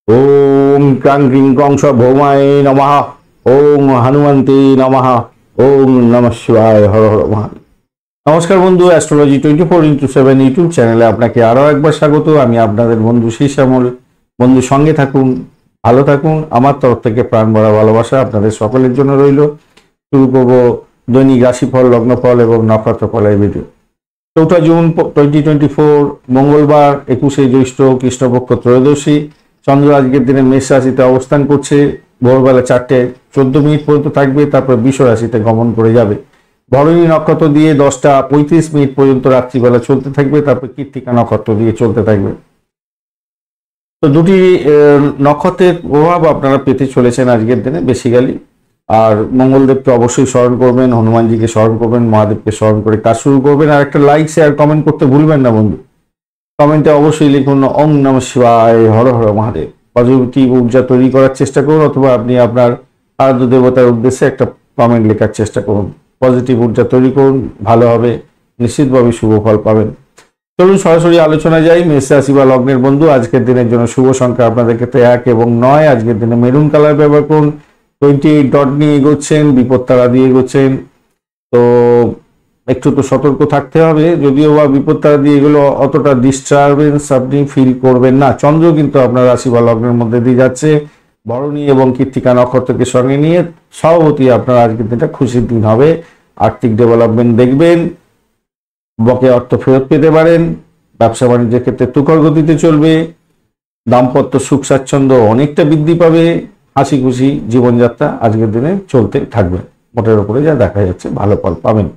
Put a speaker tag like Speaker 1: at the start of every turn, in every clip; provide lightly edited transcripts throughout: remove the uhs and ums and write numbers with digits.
Speaker 1: ওম ক্রাং ক্রিং ক্রং স ভৌমায় নমঃ। ওম হনুমন্তে নমঃ। ওম নমঃ শিবায়। হর হর মহাদেব। নমস্কার বন্ধু, অ্যাস্ট্রোলজি 24x7 ইউটিউব চ্যানেলে আপনাকে আরো একবার স্বাগত। আমি আপনাদের বন্ধু শ্যামল। বন্ধু সঙ্গে থাকুন, ভালো থাকুন। আমার তরফ থেকে প্রাণ ভরা ভালোবাসা আপনাদের সকলের জন্য রইল। শুরু করব দৈনিক রাশিফল, লগ্নফল এবং নক্ষত্রফলের ভিডিও। 4 জুন 2024 মঙ্গলবার, 21শে জ্যৈষ্ঠ, কৃষ্ণপক্ষ ত্রয়োদশী। চন্দ্র আজকের দিনে মেষ রাশিতে অবস্থান করছে। ভোরবেলা 4:14 পর্যন্ত থাকবে, তারপর বৃষ রাশিতে গমন করে যাবে। ভরণী নক্ষত্র দিয়ে 10:35 পর্যন্ত রাত্রিবেলা চলতে থাকবে, তারপর কৃত্তিকা নক্ষত্র দিয়ে চলতে থাকবে। তো দুটি নক্ষত্রের প্রভাব আপনারা পেতে চলেছেন আজকের দিনে বেসিক্যালি। আর মঙ্গলদেবকে অবশ্যই স্মরণ করবেন, হনুমানজিকে স্মরণ করবেন, মহাদেবকে স্মরণ করে কাজ শুরু করবেন। আর একটা লাইক, শেয়ার, কমেন্ট করতে ভুলবেন না বন্ধু। কমেন্টে অবশ্যই লিখুন ওম নমঃ শিবায়, হর হর মহাদেব। পজিটিভ ঊর্জা তৈরি করার চেষ্টা করুন, অথবা আপনি আপনার আরাধ্য দেবতার উদ্দেশ্যে একটা কমেন্ট লেখার চেষ্টা করুন। পজিটিভ ঊর্জা তৈরি করুন, ভালো হবে, নিশ্চিতভাবে শুভ ফল পাবেন। চলুন সরাসরি আলোচনা যাই। মেষ রাশি বা লগ্নের বন্ধু, আজকের দিনের জন্য শুভ সংখ্যা আপনাদের ক্ষেত্রে 1 এবং 9। আজকের দিনে মেরুন কালার ব্যবহার করুন। 28 ডট নিয়ে এগোচ্ছেন, বিপদ তারা দিয়ে এগোচ্ছেন। তো একটু তো সতর্ক থাকতে হবে, যদিও বা বিপদ তারা দিয়ে এগুলো অতটা ডিস্টারবেন্স আপনি ফিল করবেন না। চন্দ্র কিন্তু আপনার রাশি বা লগ্নের মধ্যে দিয়ে যাচ্ছে। ভরণী এবং কৃত্তিকা নক্ষত্রকে সঙ্গে নিয়ে স্বভাবতই আপনার আজকের দিনটা খুশির দিন হবে। আর্থিক ডেভেলপমেন্ট দেখবেন, বকে অর্থ ফেরত পেতে পারেন। ব্যবসা বাণিজ্যের ক্ষেত্রে তুখর গতিতে চলবে। দাম্পত্য সুখ স্বাচ্ছন্দ্য অনেকটা বৃদ্ধি পাবে। হাসি খুশি জীবনযাত্রা আজকের দিনে চলতে থাকবে। মোটের উপরে যা দেখা যাচ্ছে ভালো ফল পাবেন।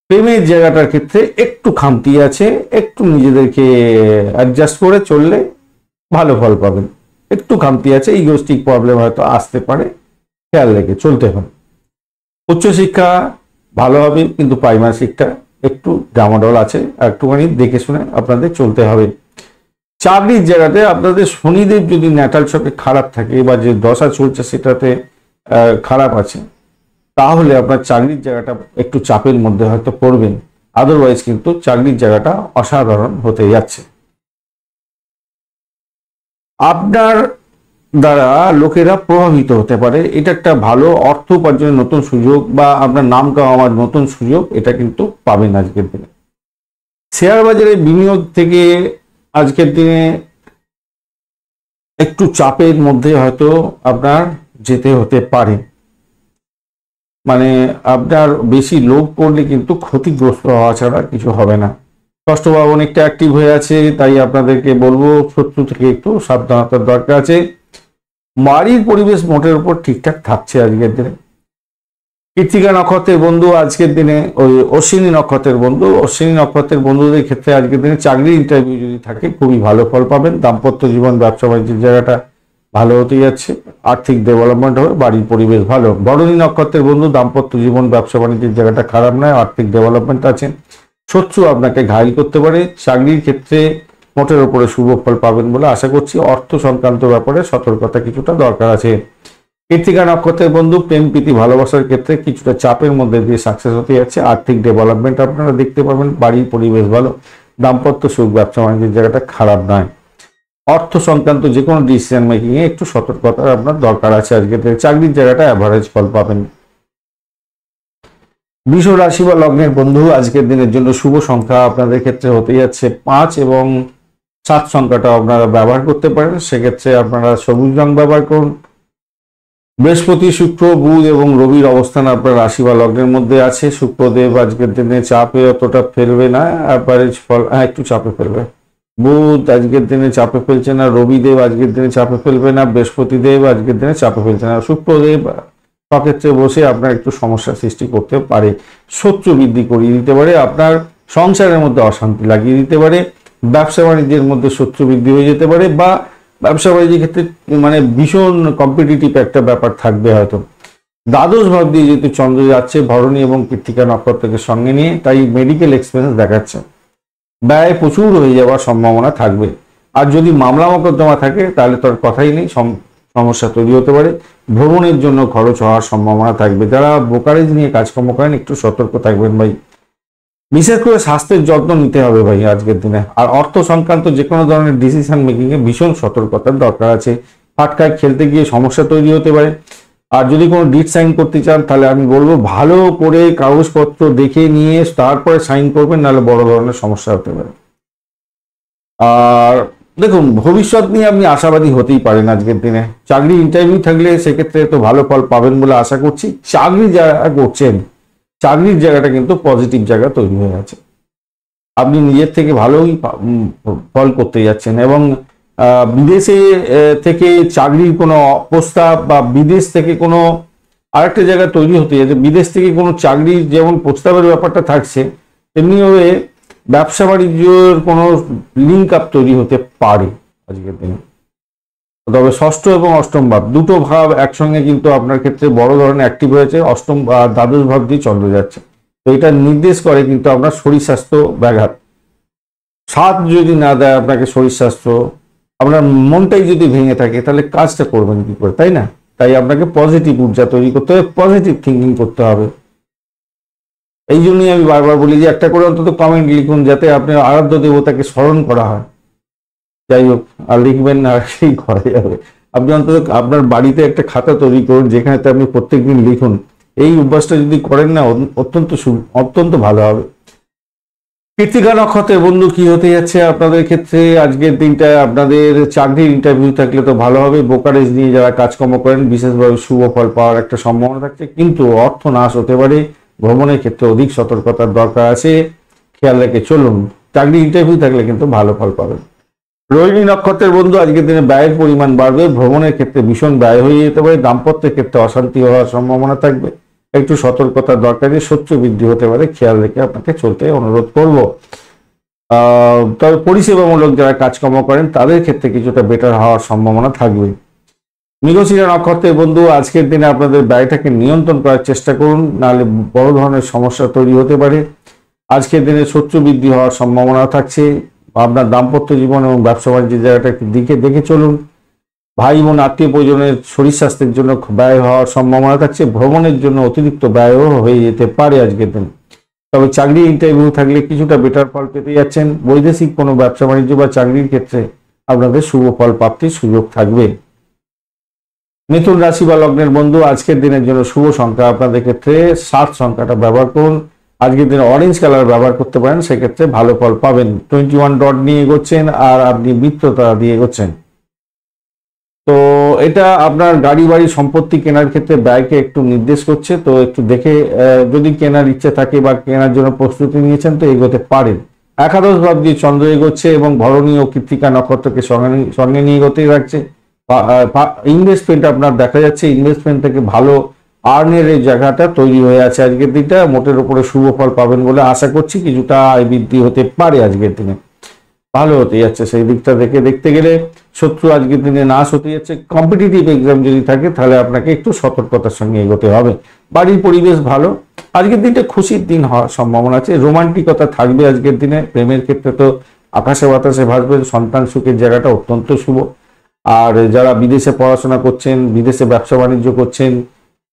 Speaker 1: প্রেমের জায়গাটার ক্ষেত্রে একটু খামতি আছে, একটু নিজেদেরকে অ্যাডজাস্ট করে চললে ভালো ফল পাবেন। একটু খামতি আছে, ইগোস্টিক প্রবলেম হয়তো আসতে পারে, খেয়াল রেখে চলতে হবে। উচ্চশিক্ষা ভালো হবে, কিন্তু প্রাইমারি শিক্ষা একটু ডামাডোল আছে, একটুখানি দেখে শুনে আপনাদের চলতে হবে। চাকরির জায়গাতে আপনাদের শনিদেব যদি ন্যাটাল ছকে খারাপ থাকে, বা যে দশা চলছে সেটাতে খারাপ আছে, তাহলে আপনার চাকরির জায়গাটা একটু চাপের মধ্যে হয়তো পড়বেন। আদারওয়াইজ কিন্তু চাকরির জায়গাটা অসাধারণ হতে যাচ্ছে। আপনার দ্বারা লোকেরা প্রভাবিত হতে পারে, এটা একটা ভালো অর্থ উপার্জনের নতুন সুযোগ, বা আপনার নাম কামানোর নতুন সুযোগ, এটা কিন্তু পাবেন আজকের দিনে। শেয়ার বাজারে বিনিয়োগ থেকে আজকের দিনে একটু চাপের মধ্যে হয়তো আপনার যেতে হতে পারে। মানে আপনার বেশি লোভ করলে কিন্তু ক্ষতিগ্রস্ত হওয়া ছাড়া কিছু হবে না। ষষ্ঠভাব অনেকটা অ্যাক্টিভ হয়ে আছে, তাই আপনাদেরকে বলবো শত্রু থেকে একটু সাবধানতার দরকার আছে। বাড়ির পরিবেশ মোটের উপর ঠিকঠাক থাকছে আজকের দিনে। কৃত্তিকা নক্ষত্রের বন্ধু আজকের দিনে, ওই অশ্বিনী নক্ষত্রের বন্ধু, অশ্বিনী নক্ষত্রের বন্ধুদের ক্ষেত্রে আজকের দিনে চাকরির ইন্টারভিউ যদি থাকে খুবই ভালো ফল পাবেন। দাম্পত্য জীবন, ব্যবসা বাণিজ্যের জায়গাটা ভালো হতে যাচ্ছে। আর্থিক ডেভেলপমেন্ট হবে, বাড়ির পরিবেশ ভালো। ভরণী নক্ষত্রের বন্ধু, দাম্পত্য জীবন, ব্যবসা বাণিজ্যের জায়গাটা খারাপ নয়, আর্থিক ডেভেলপমেন্ট আছে। শত্রু আপনাকে ঘায়েল করতে পারে। চাকরির ক্ষেত্রে মোটের উপরে শুভ ফল পাবেন বলে আশা করছি। অর্থ সংক্রান্ত ব্যাপারে সতর্কতা কিছুটা দরকার আছে। কৃত্তিকা নক্ষত্রের বন্ধু, প্রেম প্রীতি ভালোবাসার ক্ষেত্রে কিছুটা চাপের মধ্যে দিয়ে সাকসেস হতে যাচ্ছে। আর্থিক ডেভেলপমেন্ট আপনারা দেখতে পাবেন, বাড়ির পরিবেশ ভালো। দাম্পত্য সুখ, ব্যবসা বাণিজ্যের জায়গাটা খারাপ নয়। অর্থ সংক্রান্ত যে কোনো ডিসিশন মেকিং এ একটু সতর্কতার আপনার দরকার আছে আজকে। চাকরির জায়গাটা অ্যাভারেজ ফল পাবেন। বৃষ রাশি বা লগ্নের বন্ধু, আজকের দিনের জন্য শুভ সংখ্যা আপনাদের ক্ষেত্রে হতে যাচ্ছে 5 এবং 7 সংখ্যাটা আপনারা ব্যবহার করতে পারেন। সেক্ষেত্রে আপনারা সবুজ রং ব্যবহার করুন। বৃহস্পতি, শুক্র, বুধ এবং রবির অবস্থান আপনার রাশি বা লগ্নের মধ্যে আছে। শুক্রদেব আজকের দিনে চাপে অতটা ফেলবে না, অ্যাভারেজ ফল একটু চাপে ফেলবে। বুধ আজকের দিনে চাপে ফেলছে না। রবিদেব আজকের দিনে চাপে ফেলবে না। বৃহস্পতিদেব আজকের দিনে চাপে ফেলছে না। শুক্রদেব সক্ষেত্রে বসে আপনার একটু সমস্যা সৃষ্টি করতে পারে। শত্রু বৃদ্ধি করিয়ে দিতে পারে, আপনার সংসারের মধ্যে অশান্তি লাগিয়ে দিতে পারে। ব্যবসা বাণিজ্যের মধ্যে শত্রু বৃদ্ধি হয়ে যেতে পারে, বা ব্যবসা বাণিজ্যের ক্ষেত্রে মানে ভীষণ কম্পিটিটিভ একটা ব্যাপার থাকবে হয়তো। দ্বাদশ ভাব দিয়ে যেহেতু চন্দ্র যাচ্ছে ভরণী এবং কৃত্তিকা নক্ষত্রকে সঙ্গে নিয়ে, তাই মেডিকেল এক্সপেন্স দেখাচ্ছে। ব্যয় প্রচুর হয়ে যাওয়ার সম্ভাবনা থাকবে। আর যদি মামলা মোকদ্দমা থাকে তাহলে তোর কথাই নেই, সমস্যা তৈরি হতে পারে। ভ্রমণের জন্য খরচ হওয়ার সম্ভাবনা থাকবে। যারা ব্রোকারেজ নিয়ে কাজকর্ম করেন একটু সতর্ক থাকবেন ভাই। বিশেষ করে স্বাস্থ্যের যত্ন নিতে হবে ভাই আজকের দিনে। আর অর্থ সংক্রান্ত যে কোনো ধরনের ডিসিশন মেকিং এ ভীষণ সতর্কতার দরকার আছে। ফাটকায় খেলতে গিয়ে সমস্যা তৈরি হতে পারে। আর যদি কোনো ডিড সাইন করতে চান তাহলে আমি বলবো ভালো করে কাগজপত্র দেখে নিয়ে তারপরে সাইন করবেন, নাহলে বড় ধরনের সমস্যা হতে পারে। আর দেখুন, ভবিষ্যৎ নিয়ে আপনি আশাবাদী হতেই পারেন আজকের দিনে। চাকরি ইন্টারভিউ থাকলে সেক্ষেত্রে তো ভালো ফল পাবেন বলে আশা করছি। চাকরি যারা করছেন, চাকরির জায়গাটা কিন্তু পজিটিভ জায়গা তৈরি হয়ে আছে। আপনি নিজের থেকে ভালোই ফল করতে যাচ্ছেন। এবং বিদেশে থেকে চাকরির কোনো প্রস্তাব বা বিদেশ থেকে কোনো আরেকটা জায়গা তৈরি হতে যাচ্ছে, বিদেশ থেকে কোনো চাকরির যেমন প্রস্তাবের ব্যাপারটা থাকছে, তেমনিভাবে ব্যবসা বাণিজ্যের কোনো লিঙ্ক আপ তৈরি হতে পারে আজকের দিনে। তবে ষষ্ঠ এবং অষ্টম ভাব দুটো ভাব একসঙ্গে কিন্তু আপনার ক্ষেত্রে বড় ধরনের অ্যাক্টিভ হয়েছে। অষ্টম দ্বাদশ ভাব দিয়ে চন্দ্র যাচ্ছে, তো এটা নির্দেশ করে কিন্তু আপনার শরীর স্বাস্থ্য ব্যাঘাত। সাথ যদি না দেয় আপনাকে শরীর স্বাস্থ্য, আপনার মনটাই যদি ভেঙে থাকে তাহলে কাজটা করবেন কি করে, তাই না? তাই আপনাকে পজিটিভ ঊর্জা তৈরি করতে হবে, পজিটিভ থিঙ্কিং করতে হবে। এই জন্যই আমি বারবার বলি যে একটা করে অন্তত কমেন্ট লিখুন, যাতে আপনার আরাধ্য দেবতাকে স্মরণ করা হয়। যাই হোক, আর লিখবেন না, আর সেই করা যাবে। আপনি অন্তত আপনার বাড়িতে একটা খাতা তৈরি করুন, যেখানে আপনি প্রত্যেকদিন লিখুন। এই অভ্যাসটা যদি করেন না, অত্যন্ত ভালো হবে। কৃত্তিকা নক্ষত্রের বন্ধু কি হতে যাচ্ছে আপনাদের ক্ষেত্রে আজকের দিনটায়? আপনাদের চাকরির ইন্টারভিউ থাকলে তো ভালো হবে। ব্রোকারেজ নিয়ে যারা কাজকর্ম করেন বিশেষভাবে শুভ ফল পাওয়ার একটা সম্ভাবনা থাকছে, কিন্তু অর্থ নাশ হতে পারে। ভ্রমণের ক্ষেত্রে অধিক সতর্কতার দরকার আছে, খেয়াল রেখে চলুন। চাকরি ইন্টারভিউ থাকলে কিন্তু ভালো ফল পাবেন। রোহিণী নক্ষত্রের বন্ধু আজকের দিনে ব্যয়ের পরিমাণ বাড়বে। ভ্রমণের ক্ষেত্রে ভীষণ ব্যয় হয়ে যেতে পারে। দাম্পত্যের ক্ষেত্রে অশান্তি হওয়ার সম্ভাবনা থাকবে, একটু সতর্কতার দরকার। শত্রু বৃদ্ধি হতে পারে, খেয়াল রেখে আপনাকে চলতে অনুরোধ করব। তবে পরিষেবামূলক যারা কাজকর্ম করেন তাদের ক্ষেত্রে কিছুটা বেটার হওয়ার সম্ভাবনা থাকবে। মৃগশিরা নক্ষত্রের বন্ধু আজকের দিনে আপনাদের ব্যয়টাকে নিয়ন্ত্রণ করার চেষ্টা করুন, নাহলে বড় ধরনের সমস্যা তৈরি হতে পারে। আজকের দিনে শত্রু বৃদ্ধি হওয়ার সম্ভাবনা থাকছে। আপনার দাম্পত্য জীবন এবং ব্যবসা বাণিজ্যের জায়গাটা একটু দিকে দেখে চলুন। ভাই বোন আত্মীয় পরিজনের শরীর স্বাস্থ্যের জন্য ব্যয় হওয়ার সম্ভাবনা থাকছে। ভ্রমণের জন্য অতিরিক্ত ব্যয়ও হয়ে যেতে পারে আজকের দিন। তবে চাকরি ইন্টারভিউ থাকলে কিছুটা বেটার ফল পেতে যাচ্ছেন। বৈদেশিক কোনো ব্যবসা বাণিজ্য বা চাকরির ক্ষেত্রে আপনাদের শুভ ফল প্রাপ্তির সুযোগ থাকবে। মিথুন রাশি বা লগ্নের বন্ধু আজকের দিনের জন্য শুভ সংখ্যা আপনাদের ক্ষেত্রে 7 সংখ্যাটা ব্যবহার করুন। আজকের দিনে অরেঞ্জ কালার ব্যবহার করতে পারেন, সেক্ষেত্রে ভালো ফল পাবেন। 21 ডট নিয়ে এগোচ্ছেন আর আপনি বৃত্ততা দিয়ে এগোচ্ছেন। তো এটা আপনার গাড়ি বাড়ি সম্পত্তি কেনার ক্ষেত্রে ব্যয়কে একটু নির্দেশ করছে। তো একটু দেখে যদি কেনার ইচ্ছে থাকে বা কেনার জন্য প্রস্তুতি নিয়েছেন তো এগোতে পারেন। একাদশ ভাব দিয়ে চন্দ্র এগোচ্ছে এবং ভরণী ও কৃত্তিকা নক্ষত্রকে সঙ্গে নিয়ে এগোতে রাখছে। ইনভেস্টমেন্ট আপনার দেখা যাচ্ছে, ইনভেস্টমেন্ট থেকে ভালো আর্নের এই জায়গাটা তৈরি হয়ে আছে আজকের দিনটা। মোটের উপরে শুভ ফল পাবেন বলে আশা করছি। কিছুটা আয় বৃদ্ধি হতে পারে আজকের দিনে, ভালো হতে যাচ্ছে সেই দিকটা দেখতে গেলে। শত্রু আজকের দিনে নাশ হতে যাচ্ছে। কম্পিটিটিভ এক্সাম যদি থাকে তাহলে আপনাকে একটু সতর্কতার সঙ্গে এগোতে হবে। বাড়ির পরিবেশ ভালো। আজকের দিনটা খুশির দিন হওয়ার সম্ভাবনা আছে। রোমান্টিকতা থাকবে আজকের দিনে। প্রেমের ক্ষেত্রে তো আকাশে বাতাসে ভাসবে। সন্তান সুখের জায়গাটা অত্যন্ত শুভ। আর যারা বিদেশে পড়াশোনা করছেন, বিদেশে ব্যবসা বাণিজ্য করছেন,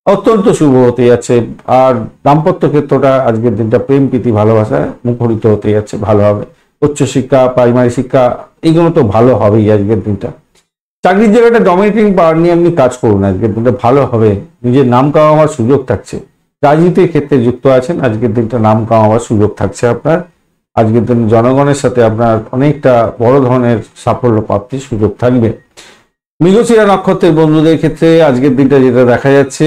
Speaker 1: অত্যন্ত শুভ হতে যাচ্ছে। আর দাম্পত্য ক্ষেত্রটা আজকের দিনটা প্রেম প্রীতি ভালোবাসায় মুখরিত হতে যাচ্ছে, ভালো হবে। উচ্চশিক্ষা, প্রাইমারি শিক্ষা এইগুলো তো ভালো হবেই আজকের দিনটা। চাকরির জায়গাটা ডমিনেটিং পাওয়ার নিয়ে আপনি কাজ করুন, আজকের দিনটা ভালো হবে। নিজের নাম কামাবার সুযোগ থাকছে। রাজনীতির ক্ষেত্রে যুক্ত আছেন, আজকের দিনটা নাম কামাবার সুযোগ থাকছে আপনার। আজকের দিন জনগণের সাথে আপনার অনেকটা বড় ধরনের সাফল্য প্রাপ্তির সুযোগ থাকবে। মৃগশিরা নক্ষত্রের বন্ধুদের ক্ষেত্রে আজকের দিনটা যেটা দেখা যাচ্ছে,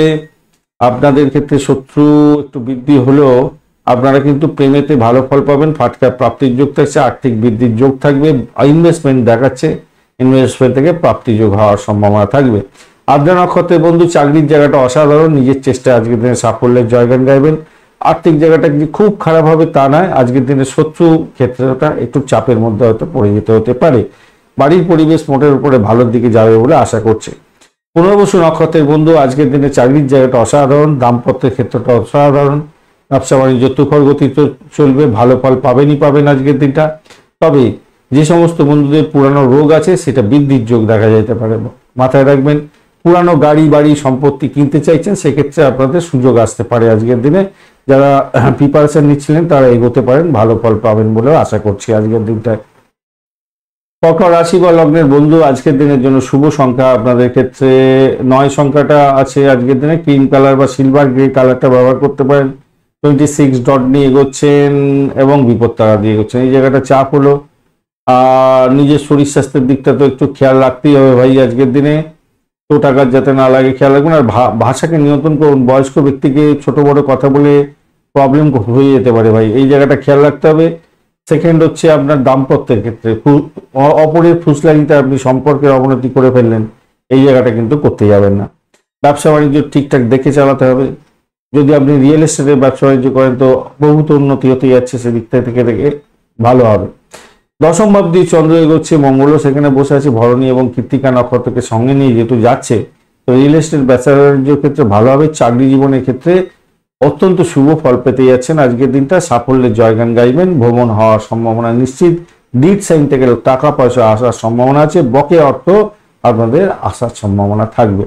Speaker 1: আপনাদের ক্ষেত্রে শত্রু একটু বৃদ্ধি হলেও আপনারা কিন্তু প্রেমেতে ভালো ফল পাবেন। ফাটকা প্রাপ্তির যোগ থাকছে, আর্থিক বৃদ্ধির যোগ থাকবে। ইনভেস্টমেন্ট দেখাচ্ছে, ইনভেস্টমেন্ট থেকে প্রাপ্তি যোগ হওয়ার সম্ভাবনা থাকবে। আদ্রা নক্ষত্রের বন্ধু চাকরির জায়গাটা অসাধারণ। নিজের চেষ্টায় আজকের দিনে সাফল্যের জয়গান গাইবেন। আর্থিক জায়গাটা যে খুব খারাপ হবে তা নয়। আজকের দিনে শত্রু ক্ষেত্রটা একটু চাপের মধ্যে হয়তো পড়ে যেতে হতে পারে। বাড়ির পরিবেশ মোটের উপরে ভালোর দিকে যাবে বলে আশা করছে। পুনর্বসু নক্ষত্রের বন্ধু আজকের দিনে চাকরির জায়গাটা অসাধারণ। দাম্পত্যের ক্ষেত্রটা অসাধারণ। ব্যবসা বাণিজ্য তুখর গতিতে চলবে, ভালো ফল পাবেন আজকের দিনটা। তবে যে সমস্ত বন্ধুদের পুরানো রোগ আছে সেটা বৃদ্ধির যোগ দেখা যেতে পারে, মাথায় রাখবেন। পুরানো গাড়ি বাড়ি সম্পত্তি কিনতে চাইছেন, সেক্ষেত্রে আপনাদের সুযোগ আসতে পারে আজকের দিনে। যারা প্রিপারেশন নিচ্ছিলেন তারা এগোতে পারেন, ভালো ফল পাবেন বলেও আশা করছি আজকের দিনটায়। কর্কট রাশি বা লগ্নের বন্ধু, আজকের দিনের জন্য শুভ সংখ্যা আপনাদের ক্ষেত্রে 9 সংখ্যাটা আছে আজকের দিনে। ক্রিম কালার বা সিলভার গ্রে কালারটা ব্যবহার করতে পারেন। 26 ডট নিয়ে এগোচ্ছেন এবং বিপদ তারা দিয়ে এগোচ্ছেন। এই জায়গাটা চাপ হলো। আর নিজের শরীর স্বাস্থ্যের দিকটা তো একটু খেয়াল রাখতেই হবে ভাই আজকের দিনে, চোট আঘাত যাতে না লাগে খেয়াল রাখবেন। আর ভাষাকে নিয়ন্ত্রণ করুন, বয়স্ক ব্যক্তিকে ছোট বড় কথা বলে প্রবলেম হয়ে যেতে পারে ভাই, এই জায়গাটা খেয়াল রাখতে হবে। সেকেন্ড হচ্ছে আপনার দাম্পত্যের ক্ষেত্রে অপরের ফুসলানিতে আপনি সম্পর্কের অবনতি করে ফেললেন, এই জায়গাটা কিন্তু করতে যাবেন না। ব্যবসা বাণিজ্য ঠিকঠাক দেখে চালাতে হবে। যদি আপনি রিয়েল এস্টেটের ব্যবসা বাণিজ্য করেন তো বহুত উন্নতি হতে যাচ্ছে, সেদিক থেকে ভালো হবে। দশম ভাব দিয়ে চন্দ্র এগোচ্ছে, মঙ্গলও সেখানে বসে আছে ভরণী এবং কৃত্তিকা নক্ষত্রকে সঙ্গে নিয়ে যেহেতু যাচ্ছে, তো রিয়েল এস্টেট ব্যবসা বাণিজ্যের ক্ষেত্রে ভালো হবে। চাকরি জীবনের ক্ষেত্রে অত্যন্ত শুভ ফল পেতে যাচ্ছেন আজকের দিনটা। সাফল্যের জয়গান গাইবেন, ভ্রমণ হওয়ার সম্ভাবনা নিশ্চিত। ডিড সাইন থেকে টাকা পয়সা আসার সম্ভাবনা আছে, বকেয়া অর্থ আপনাদের আসার সম্ভাবনা থাকবে।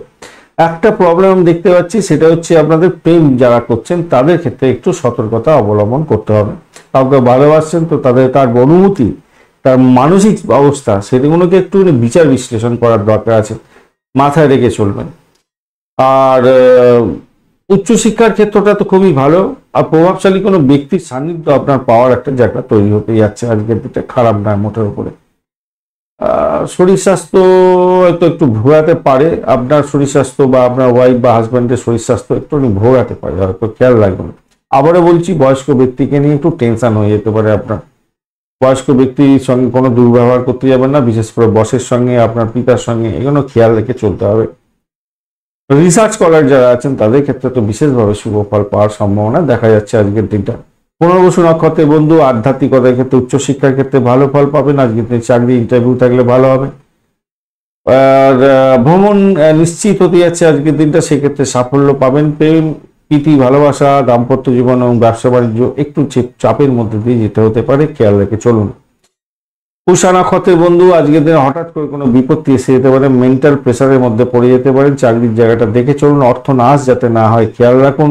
Speaker 1: একটা প্রবলেম দেখতে পাচ্ছি, সেটা হচ্ছে আপনাদের প্রেম যারা করছেন তাদের ক্ষেত্রে একটু সতর্কতা অবলম্বন করতে হবে। কাউকে ভালোবাসছেন তো তার অনুভূতি, তার মানসিক অবস্থা, সেগুলোকে একটু বিচার বিশ্লেষণ করার দরকার আছে, মাথায় রেখে চলবেন। আর উচ্চশিক্ষার ক্ষেত্রটা তো খুবই ভালো। আর প্রভাবশালী কোনো ব্যক্তির সান্নিধ্য আপনার পাওয়ার একটা জায়গা তৈরি হতে যাচ্ছে আজকের দিনটা, খারাপ নয় মোটের উপরে। শরীর স্বাস্থ্য হয়তো একটু ভোগাতে পারে, আপনার শরীর স্বাস্থ্য বা আপনার ওয়াইফ বা হাজব্যান্ডের শরীর স্বাস্থ্য একটু ভোগাতে পারে, হয়তো খেয়াল রাখবেন। আবারও বলছি, বয়স্ক ব্যক্তিকে নিয়ে একটু টেনশন হয়ে যেতে পারে আপনার। বয়স্ক ব্যক্তির সঙ্গে কোনো দুর্ব্যবহার করতে যাবেন না, বিশেষ করে বসের সঙ্গে, আপনার পিতার সঙ্গে, এগুলো খেয়াল রেখে চলতে হবে। রিসার্চ স্কলার যারা আছেন তাদের ক্ষেত্রে তো বিশেষভাবে শুভ ফল পাওয়ার সম্ভাবনা দেখা যাচ্ছে আজকের দিনটা। পুনর্বসু নক্ষত্রের বন্ধু, আধ্যাত্মিকতার ক্ষেত্রে উচ্চশিক্ষার ক্ষেত্রে ভালো ফল পাবেন আজকের দিনে। চাকরি ইন্টারভিউ থাকলে ভালো হবে। আর ভ্রমণ নিশ্চিত হতে যাচ্ছে আজকের দিনটা, সেক্ষেত্রে সাফল্য পাবেন। প্রেম প্রীতি ভালোবাসা দাম্পত্য জীবন এবং ব্যবসা বাণিজ্য একটু চাপের মধ্যে দিয়ে যেতে হতে পারে, খেয়াল রেখে চলুন। পুষা নক্ষত্রের বন্ধু, আজকের দিনে হঠাৎ করে কোনো বিপত্তি এসে যেতে পারে, মেন্টাল প্রেসারের মধ্যে পড়ে যেতে পারেন। চাকরির জায়গাটা দেখে চলুন, অর্থ নাশ যাতে না হয় খেয়াল রাখুন।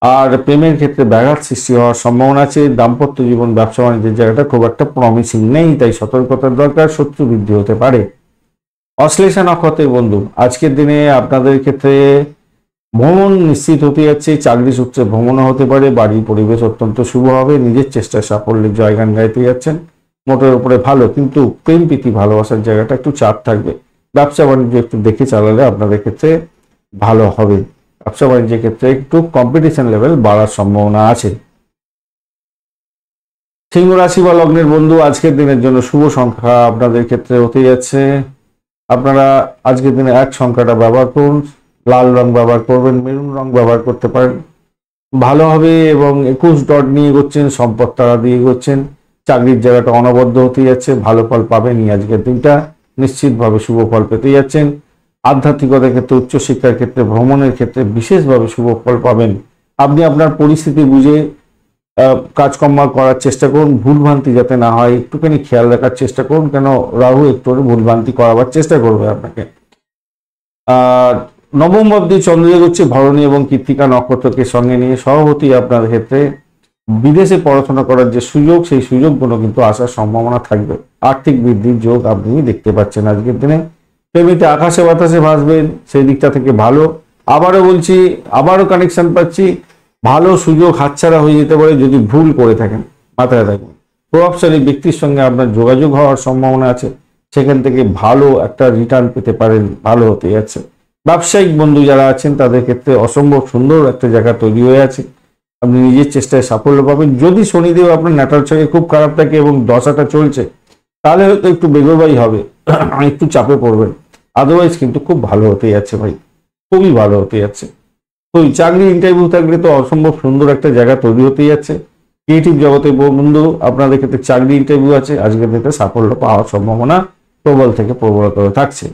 Speaker 1: আর প্রেমের ক্ষেত্রে ব্যাঘাত সৃষ্টি হওয়ার সম্ভাবনা আছে। দাম্পত্য জীবন ব্যবসা বাণিজ্যের জায়গাটা খুব একটা প্রমিসিং নেই, তাই সতর্কতার দরকার, শত্রু বৃদ্ধি হতে পারে। অশ্লেষা নক্ষত্রের বন্ধু, আজকের দিনে আপনাদের ক্ষেত্রে ভ্রমণ নিশ্চিত হতে যাচ্ছে। চাকরি সূত্রে ভ্রমণও হতে পারে। বাড়ির পরিবেশ অত্যন্ত শুভ হবে। নিজের চেষ্টায় সাফল্যের জয়গান গাইতে যাচ্ছেন, মোটের উপরে ভালো। কিন্তু প্রেম প্রীতি ভালোবাসার জায়গাটা একটু চাপ থাকবে। ব্যবসা বাণিজ্য একটু দেখে চালালে আপনাদের ক্ষেত্রে ভালো হবে। ব্যবসা বাণিজ্যের ক্ষেত্রে একটু কম্পিটিশন লেভেল বাড়ার সম্ভাবনা আছে। সিংহ রাশি বা লগ্নের বন্ধু, আজকের দিনের জন্য শুভ সংখ্যা আপনাদের ক্ষেত্রে হতে যাচ্ছে, আপনারা আজকের দিনে 1 সংখ্যাটা ব্যবহার করুন। লাল রং ব্যবহার করবেন, মেরুন রং ব্যবহার করতে পারেন, ভালো হবে। এবং 21 ডট নিয়ে এগোচ্ছেন, সম্পদ তারা দিয়ে এগোচ্ছেন। চাকরির জায়গাটা অনবদ্য হতে যাচ্ছে, ভালো ফল পাবেনই আজকের দিনটা, নিশ্চিতভাবে শুভ ফল পেতে যাচ্ছেন। আধ্যাত্মিকতার ক্ষেত্রে উচ্চশিক্ষার ক্ষেত্রে ভ্রমণের ক্ষেত্রে বিশেষভাবে শুভ ফল পাবেন। আপনি আপনার পরিস্থিতি বুঝে কাজকর্ম করার চেষ্টা করুন, ভুলভ্রান্তি যাতে না হয় একটুখানি খেয়াল রাখার চেষ্টা করুন, কেন রাহু একটু ভুলভ্রান্তি করাবার চেষ্টা করবে আপনাকে। আর নবম ভাব দিয়ে চন্দ্র এগোচ্ছে ভরণী এবং কৃত্তিকা নক্ষত্রকে সঙ্গে নিয়ে, সভাপতি আপনার ক্ষেত্রে বিদেশে পড়াশোনা করার যে সুযোগ, সেই সুযোগগুলো কিন্তু আসার সম্ভাবনা থাকবে। আর্থিক বৃদ্ধির যোগ আপনি দেখতে পাচ্ছেন আজকের দিনে। প্রেমিতে আকাশে বাতাসে ভাসবেন, সেই দিকটা থেকে ভালো। আবারও বলছি, আবারও কানেকশন পাচ্ছি, ভালো সুযোগ হাতছাড়া হয়ে যেতে পারে যদি ভুল করে থাকেন, মাথায় রাখবেন। প্রভাবশালী ব্যক্তির সঙ্গে আপনার যোগাযোগ হওয়ার সম্ভাবনা আছে, সেখান থেকে ভালো একটা রিটার্ন পেতে পারেন, ভালো হতে যাচ্ছে। ব্যবসায়িক বন্ধু যারা আছেন তাদের ক্ষেত্রে অসম্ভব সুন্দর একটা জায়গা তৈরি হয়ে আছে, আপনি নিজের চেষ্টায় সাফল্য পাবেন। যদি শনিদেব আপনার ন্যাটাল ছকে খুব খারাপ থাকে এবং দশাটা চলছে, তাহলে হয়তো একটু বেগবাই হবে, একটু চাপে পড়বেন। আদারওয়াইজ কিন্তু খুব ভালো হতে যাচ্ছে ভাই, খুবই ভালো হতে যাচ্ছে। তো চাকরি ইন্টারভিউ থাকলে তো অসম্ভব সুন্দর একটা জায়গা তৈরি হতে যাচ্ছে। ক্রিয়েটিভ জগতে বন্ধু আপনাদের ক্ষেত্রে চাকরি ইন্টারভিউ আছে, আজকের ক্ষেত্রে সাফল্য পাওয়ার সম্ভাবনা প্রবল থেকে প্রবলতর থাকছে।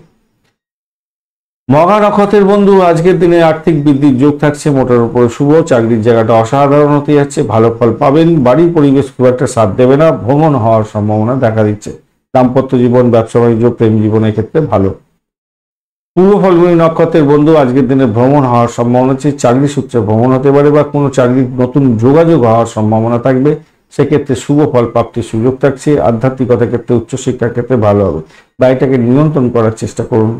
Speaker 1: মঘা নক্ষত্রের বন্ধু, আজকের দিনে আর্থিক বৃদ্ধির যোগ থাকছে, মোটের উপরে শুভ। চাকরির জায়গাটা অসাধারণ হতে যাচ্ছে, ভালো ফল পাবেন। বাড়ির পরিবেশ খুব একটা সাথ দেবে না, ভ্রমণ হওয়ার সম্ভাবনা দেখা দিচ্ছে। দাম্পত্য জীবন ব্যবসা বাণিজ্য প্রেম জীবনের ক্ষেত্রে ভালো। পূর্ব ফাল্গুনী নক্ষত্রের বন্ধু আজকের দিনে ভ্রমণ হওয়ার সম্ভাবনা আছে। চাকরি সূত্রে ভ্রমণ হতে পারে বা কোনো চাকরির নতুন যোগাযোগ হওয়ার সম্ভাবনা থাকবে, সেক্ষেত্রে শুভ ফল প্রাপ্তির সুযোগ থাকছে। আধ্যাত্মিকতার ক্ষেত্রে, উচ্চশিক্ষার ক্ষেত্রে ভালো হবে। ব্যয়টাকে নিয়ন্ত্রণ করার চেষ্টা করুন।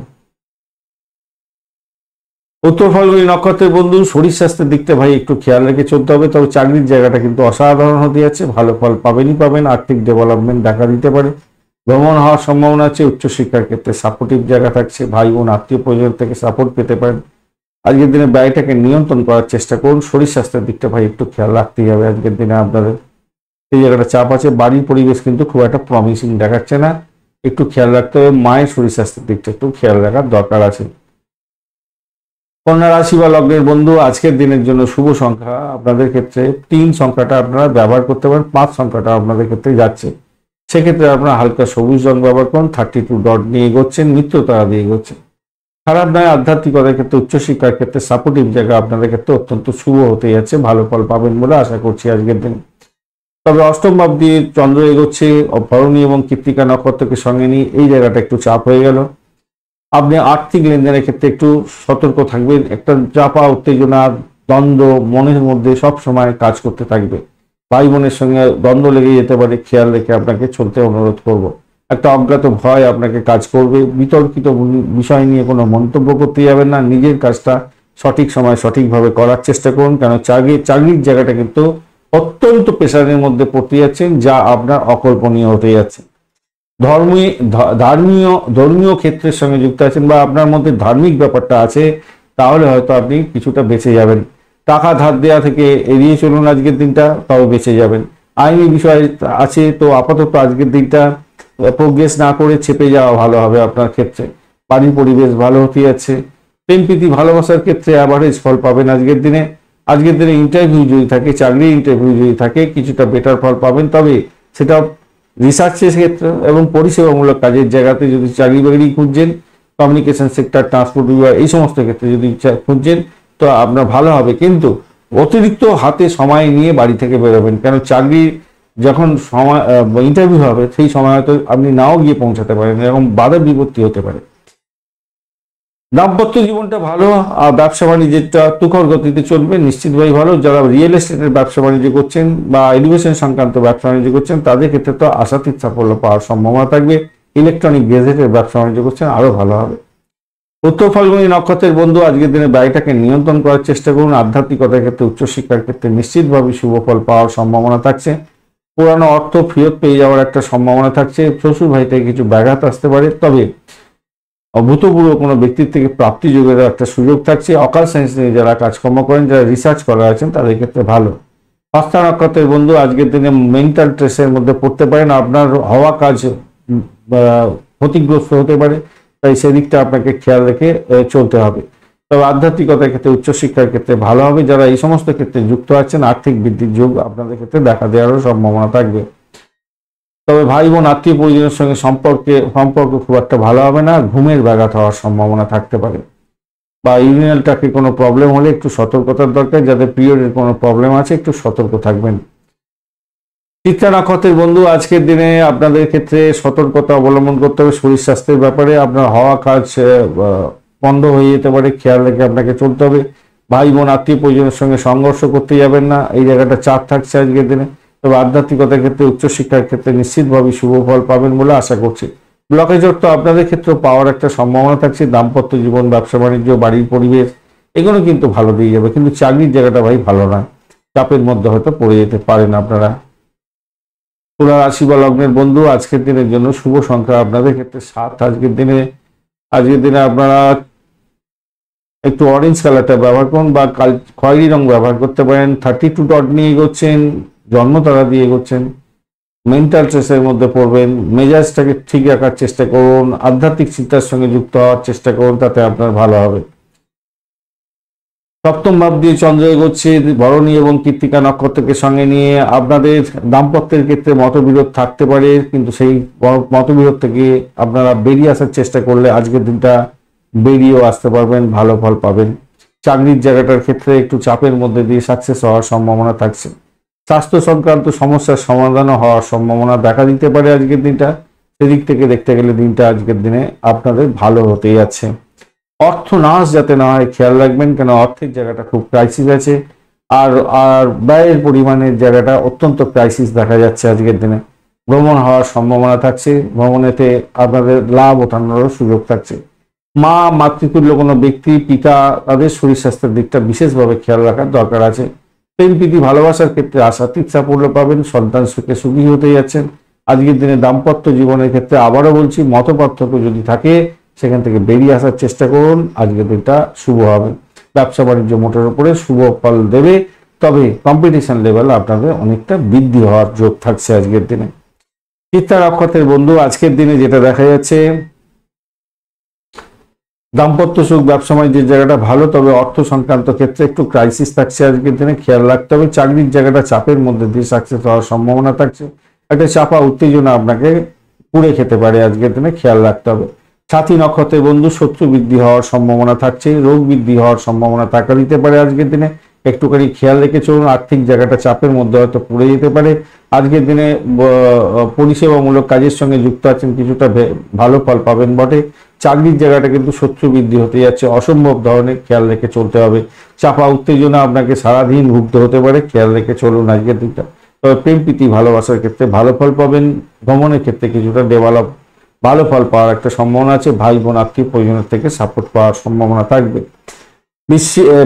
Speaker 1: উত্তর ফাল্গুনী নক্ষত্রের বন্ধু শরীর স্বাস্থ্যের দিকটা ভাই একটু খেয়াল রেখে চলতে হবে। তবে চাকরির জায়গাটা কিন্তু অসাধারণ হতে যাচ্ছে, ভালো ফল পাবেনই পাবেন। আর্থিক ডেভেলপমেন্ট দেখা দিতে পারে, ভ্রমণ হওয়ার সম্ভাবনা আছে। উচ্চশিক্ষার ক্ষেত্রে সাপোর্টিভ জায়গা থাকছে, ভাই বোন আত্মীয় পরিজন থেকে সাপোর্ট পেতে পারেন। আজকের দিনে ব্যয়টাকে নিয়ন্ত্রণ করার চেষ্টা করুন। শরীর স্বাস্থ্যের দিকটা ভাই একটু খেয়াল রাখতেই হবে আজকের দিনে আপনাদের। সেই জায়গাটা চাপ আছে। বাড়ির পরিবেশ কিন্তু খুব একটা প্রমিসিং দেখাচ্ছে না, একটু খেয়াল রাখতে হবে। মায়ের শরীর স্বাস্থ্যের দিকটা একটু খেয়াল রাখার দরকার আছে। কন্যা রাশি বা লগ্নের বন্ধু আজকের দিনের জন্য শুভ সংখ্যা আপনাদের ক্ষেত্রে 3 সংখ্যাটা আপনারা ব্যবহার করতে পারেন। 5 সংখ্যাটা আপনাদের ক্ষেত্রে যাচ্ছে, সেক্ষেত্রে আপনারা হালকা সবুজ রং ব্যবহার করুন। 32 ডট নিয়ে এগোচ্ছেন, মিত্র তারা দিয়ে এগোচ্ছেন। খারাপ নয়। আধ্যাত্মিকতার ক্ষেত্রে, উচ্চশিক্ষার ক্ষেত্রে সাপোর্টিভ জায়গা আপনাদের ক্ষেত্রে অত্যন্ত শুভ হতে যাচ্ছে, ভালো ফল পাবেন বলে আশা করছি আজকের দিন। তবে অষ্টম ভাব দিয়ে চন্দ্র এগোচ্ছে, ভরণী এবং কৃত্তিকা নক্ষত্রকে সঙ্গে নিয়ে এই জায়গাটা একটু চাপ হয়ে গেল। আপনি আর্থিক লেনদেনের ক্ষেত্রে একটু সতর্ক থাকবেন। একটা চাপা উত্তেজনা, দ্বন্দ্ব মনের মধ্যে সব সময় কাজ করতে থাকবে। ভাই বোনের সঙ্গে দ্বন্দ্ব লেগে যেতে পারে, খেয়াল রেখে আপনাকে চলতে অনুরোধ করব। একটা অজ্ঞাত ভয় আপনাকে কাজ করবে। বিতর্কিত বিষয় নিয়ে কোনো মন্তব্য করতে যাবেন না। নিজের কাজটা সঠিক সময় সঠিকভাবে করার চেষ্টা করুন, কেন চাকরির জায়গাটা কিন্তু অত্যন্ত প্রেসারের মধ্যে পড়তে যাচ্ছেন, যা আপনার অকল্পনীয় হতে যাচ্ছে। ধর্মীয় ক্ষেত্রের সঙ্গে যুক্ত আছেন বা আপনার মধ্যে ধার্মিক ব্যাপারটা আছে, তাহলে হয়তো আপনি কিছুটা বেঁচে যাবেন। টাকা ধার দেওয়া থেকে এড়িয়ে চলুন আজকের দিনটা, তাও বেঁচে যাবেন। আইনি বিষয় আছে, তো আপাতত আজকের দিনটা প্রোগ্রেস না করে চেপে যাওয়া ভালো হবে আপনার ক্ষেত্রে। বাড়ির পরিবেশ ভালো হতে যাচ্ছে। প্রেম প্রীতি ভালোবাসার ক্ষেত্রে অ্যাভারেজ ফল পাবেন আজকের দিনে। আজকের দিনে ইন্টারভিউ যদি থাকে, চাকরির ইন্টারভিউ যদি থাকে, কিছুটা বেটার ফল পাবেন। তবে সেটা রিসার্চের ক্ষেত্রে এবং পরিষেবামূলক কাজের জায়গাতে যদি চাকরি বাকরি খুঁজছেন, কমিউনিকেশন সেক্টর, ট্রান্সপোর্ট বিভাগ, এই সমস্ত ক্ষেত্রে যদি খুঁজছেন, তো আপনার ভালো হবে। কিন্তু অতিরিক্ত হাতে সময় নিয়ে বাড়ি থেকে বেরোবেন, কেন চাকরি যখন সময় ইন্টারভিউ হবে সেই সময় হয়তো আপনি নাও গিয়ে পৌঁছাতে পারেন, এরকম বাধা বিপত্তি হতে পারে। দাম্পত্য জীবনটা ভালো, আর ব্যবসা বাণিজ্যটা তুখর গতিতে চলবে, নিশ্চিতভাবে ভালো। যারা রিয়েল এস্টেটের ব্যবসা বাণিজ্য করছেন বা এডুকেশন সংক্রান্ত ব্যবসা বাণিজ্য করছেন, তাদের ক্ষেত্রে তো আশাতীত সাফল্য পাওয়ার সম্ভাবনা থাকবে। ইলেকট্রনিক গেজেটের ব্যবসা বাণিজ্য করছেন, আরো ভালো হবে। উত্তর ফাল্গুনী নক্ষত্রের বন্ধু আজকের দিনে ব্যয়টাকে নিয়ন্ত্রণ করার চেষ্টা করুন। আধ্যাত্মিকতার ক্ষেত্রে, উচ্চশিক্ষার ক্ষেত্রে নিশ্চিতভাবে শুভ ফল পাওয়ার সম্ভাবনা থাকছে। পুরানো অর্থ ফেরত পেয়ে যাওয়ার একটা সম্ভাবনা থাকছে। শ্বশুর ভাই থেকে কিছু ব্যাঘাত আসতে পারে, তবে অভূতপূর্ব কোনো ব্যক্তির থেকে প্রাপ্তি যোগের একটা সুযোগ থাকছে। অকাল সায়েন্স নিয়ে যারা কাজকর্ম করেন, যারা রিসার্চ করা আছেন, তাদের ক্ষেত্রে ভালো। হস্তা নক্ষত্রের বন্ধু আজকের দিনে মেন্টাল স্ট্রেসের মধ্যে পড়তে পারেন। আপনার হওয়া কাজ ক্ষতিগ্রস্ত হতে পারে, তাই সেদিকটা আপনাকে খেয়াল রেখে চলতে হবে। তবে আধ্যাত্মিকতার ক্ষেত্রে, উচ্চশিক্ষার ক্ষেত্রে ভালো হবে। যারা এই সমস্ত ক্ষেত্রে যুক্ত আছেন, আর্থিক বৃদ্ধির যোগ আপনাদের ক্ষেত্রে দেখা দেওয়ারও সম্ভাবনা থাকবে। তবে ভাই বোন আত্মীয় পরিজনের সঙ্গে সম্পর্ক খুব একটা ভালো হবে না। ঘুমের ব্যাঘাত হওয়ার সম্ভাবনা থাকতে পারে, বা ইউরিনালটাকে কোনো প্রবলেম হলে একটু সতর্কতার দরকার। যাদের পিরিয়ডের কোনো প্রবলেম আছে, একটু সতর্ক থাকবেন। চিত্রা নক্ষত্রের বন্ধু আজকের দিনে আপনাদের ক্ষেত্রে সতর্কতা অবলম্বন করতে হবে শরীর স্বাস্থ্যের ব্যাপারে। আপনার হওয়া কাজ বন্ধ হয়ে যেতে পারে, খেয়াল রেখে আপনাকে চলতে হবে। ভাই বোন আত্মীয় পরিজনের সঙ্গে সংঘর্ষ করতে যাবেন না, এই জায়গাটা চাপ থাকছে আজকের দিনে। তবে আধ্যাত্মিকতার ক্ষেত্রে, উচ্চশিক্ষার ক্ষেত্রে নিশ্চিতভাবে শুভ ফল পাবেন বলে আশা করছি। ব্লকেজ অর্থ আপনাদের ক্ষেত্রে পাওয়ার একটা সম্ভাবনা থাকছে। দাম্পত্য জীবন, ব্যবসা বাণিজ্য, বাড়ির পরিবেশ, এগুলো কিন্তু ভালো দিয়ে যাবে। কিন্তু চাকরির জায়গাটা ভাই ভালো না, চাপের মধ্যে হয়তো পড়ে যেতে পারেন আপনারা। তুলা রাশি বা লগ্নের বন্ধু আজকের দিনের জন্য শুভ সংখ্যা আপনাদের ক্ষেত্রে 7। আজকের দিনে আপনারা একটু অরেঞ্জ কালারটা ব্যবহার করুন বা খয়েরি রং ব্যবহার করতে পারেন। 32 ডট নিয়ে এগোচ্ছেন, জন্ম তারা দিয়ে এগোচ্ছেন। মেন্টাল স্ট্রেসের মধ্যে পড়বেন, মেজাজটাকে ঠিক রাখার চেষ্টা করুন, আধ্যাত্মিক চিন্তার সঙ্গে যুক্ত হওয়ার চেষ্টা করুন, তাতে আপনার ভালো হবে। সপ্তম ভাব দিয়ে চন্দ্র এগোচ্ছে ভরণী এবং কৃত্তিকা নক্ষত্রকে সঙ্গে নিয়ে। আপনাদের দাম্পত্যের ক্ষেত্রে মতবিরোধ থাকতে পারে, কিন্তু সেই মতবিরোধ থেকে আপনারা বেরিয়ে আসার চেষ্টা করলে আজকের দিনটা বেরিয়েও আসতে পারবেন, ভালো ফল পাবেন। চাকরির জায়গাটার ক্ষেত্রে একটু চাপের মধ্যে দিয়ে সাকসেস হওয়ার সম্ভাবনা থাকছে। স্বাস্থ্য সংক্রান্ত সমস্যার সমাধানও হওয়ার সম্ভাবনা দেখা দিতে পারে আজকের দিনটা। সেদিক থেকে দেখতে গেলে দিনটা আজকের দিনে আপনাদের ভালো হতেই যাচ্ছে। অর্থনাশ যাতে না হয় খেয়াল রাখবেন, কেন অর্থের জায়গাটা খুব ক্রাইসিস আছে। আর আর ব্যয়ের পরিমাণের জায়গাটা অত্যন্ত ক্রাইসিস দেখা যাচ্ছে আজকের দিনে। ভ্রমণ হওয়ার সম্ভাবনা থাকছে, ভ্রমণেতে আপনাদের লাভ ওঠানোরও সুযোগ থাকছে। মা, মাতৃতুল্য কোনো ব্যক্তি, পিতা, তাদের শরীর স্বাস্থ্যের দিকটা বিশেষভাবে খেয়াল রাখার দরকার আছে। প্রেম প্রীতি ভালোবাসার ক্ষেত্রে আশাতীত সাফল্য পাবেন, সন্তান সুখে সুখী হতে যাচ্ছেন। আজকের দিনে দাম্পত্য জীবনের ক্ষেত্রে আবারও বলছি, মতপার্থক্য যদি থাকে সেখান থেকে বেরিয়ে আসার চেষ্টা করুন, আজকের দিনটা শুভ হবে। ব্যবসা বাণিজ্য মোটের উপরে শুভ ফল দেবে, তবে কম্পিটিশন লেভেল আপনাদের অনেকটা বৃদ্ধি হওয়ার যোগ থাকছে আজকের দিনে। চিত্তা নক্ষত্রের বন্ধু, আজকের দিনে যেটা দেখা যাচ্ছে, দাম্পত্য সুখ, ব্যবসা বাণিজ্যের জায়গাটা ভালো, তবে অর্থ সংক্রান্ত ক্ষেত্রে একটু ক্রাইসিস থাকছে আজকের দিনে, খেয়াল রাখতে হবে। চাকরির জায়গাটা চাপের মধ্যে দিয়ে সাকসেস হওয়ার সম্ভাবনা থাকছে, একটা চাপা উত্তেজনা আপনাকে পুড়ে খেতে পারে আজকের দিনে, খেয়াল রাখতে হবে। সাথী নক্ষত্রের বন্ধু, শত্রু বৃদ্ধি হওয়ার সম্ভাবনা থাকছে, রোগ বৃদ্ধি হওয়ার সম্ভাবনা থাকা দিতে পারে আজকের দিনে, একটুখানি খেয়াল রেখে চলুন। আর্থিক জায়গাটা চাপের মধ্যে হয়তো পড়ে যেতে পারে আজকের দিনে। পরিষেবামূলক কাজের সঙ্গে যুক্ত আছেন, কিছুটা ভালো ফল পাবেন বটে। চাকরির জায়গাটা কিন্তু শত্রু বৃদ্ধি হতে যাচ্ছে, অসম্ভব ধরনের, খেয়াল রেখে চলতে হবে। চাপা উত্তেজনা আপনাকে সারাদিন ভুগতে হতে পারে, খেয়াল রেখে চলুন আজকের দিনটা। তবে প্রেম প্রীতি ভালোবাসার ক্ষেত্রে ভালো ফল পাবেন, ভ্রমণের ক্ষেত্রে কিছুটা ভালো ফল পাওয়ার একটা সম্ভাবনা আছে। ভাই বোন আত্মীয় পরিজনের থেকে সাপোর্ট পাওয়ার সম্ভাবনা থাকবে।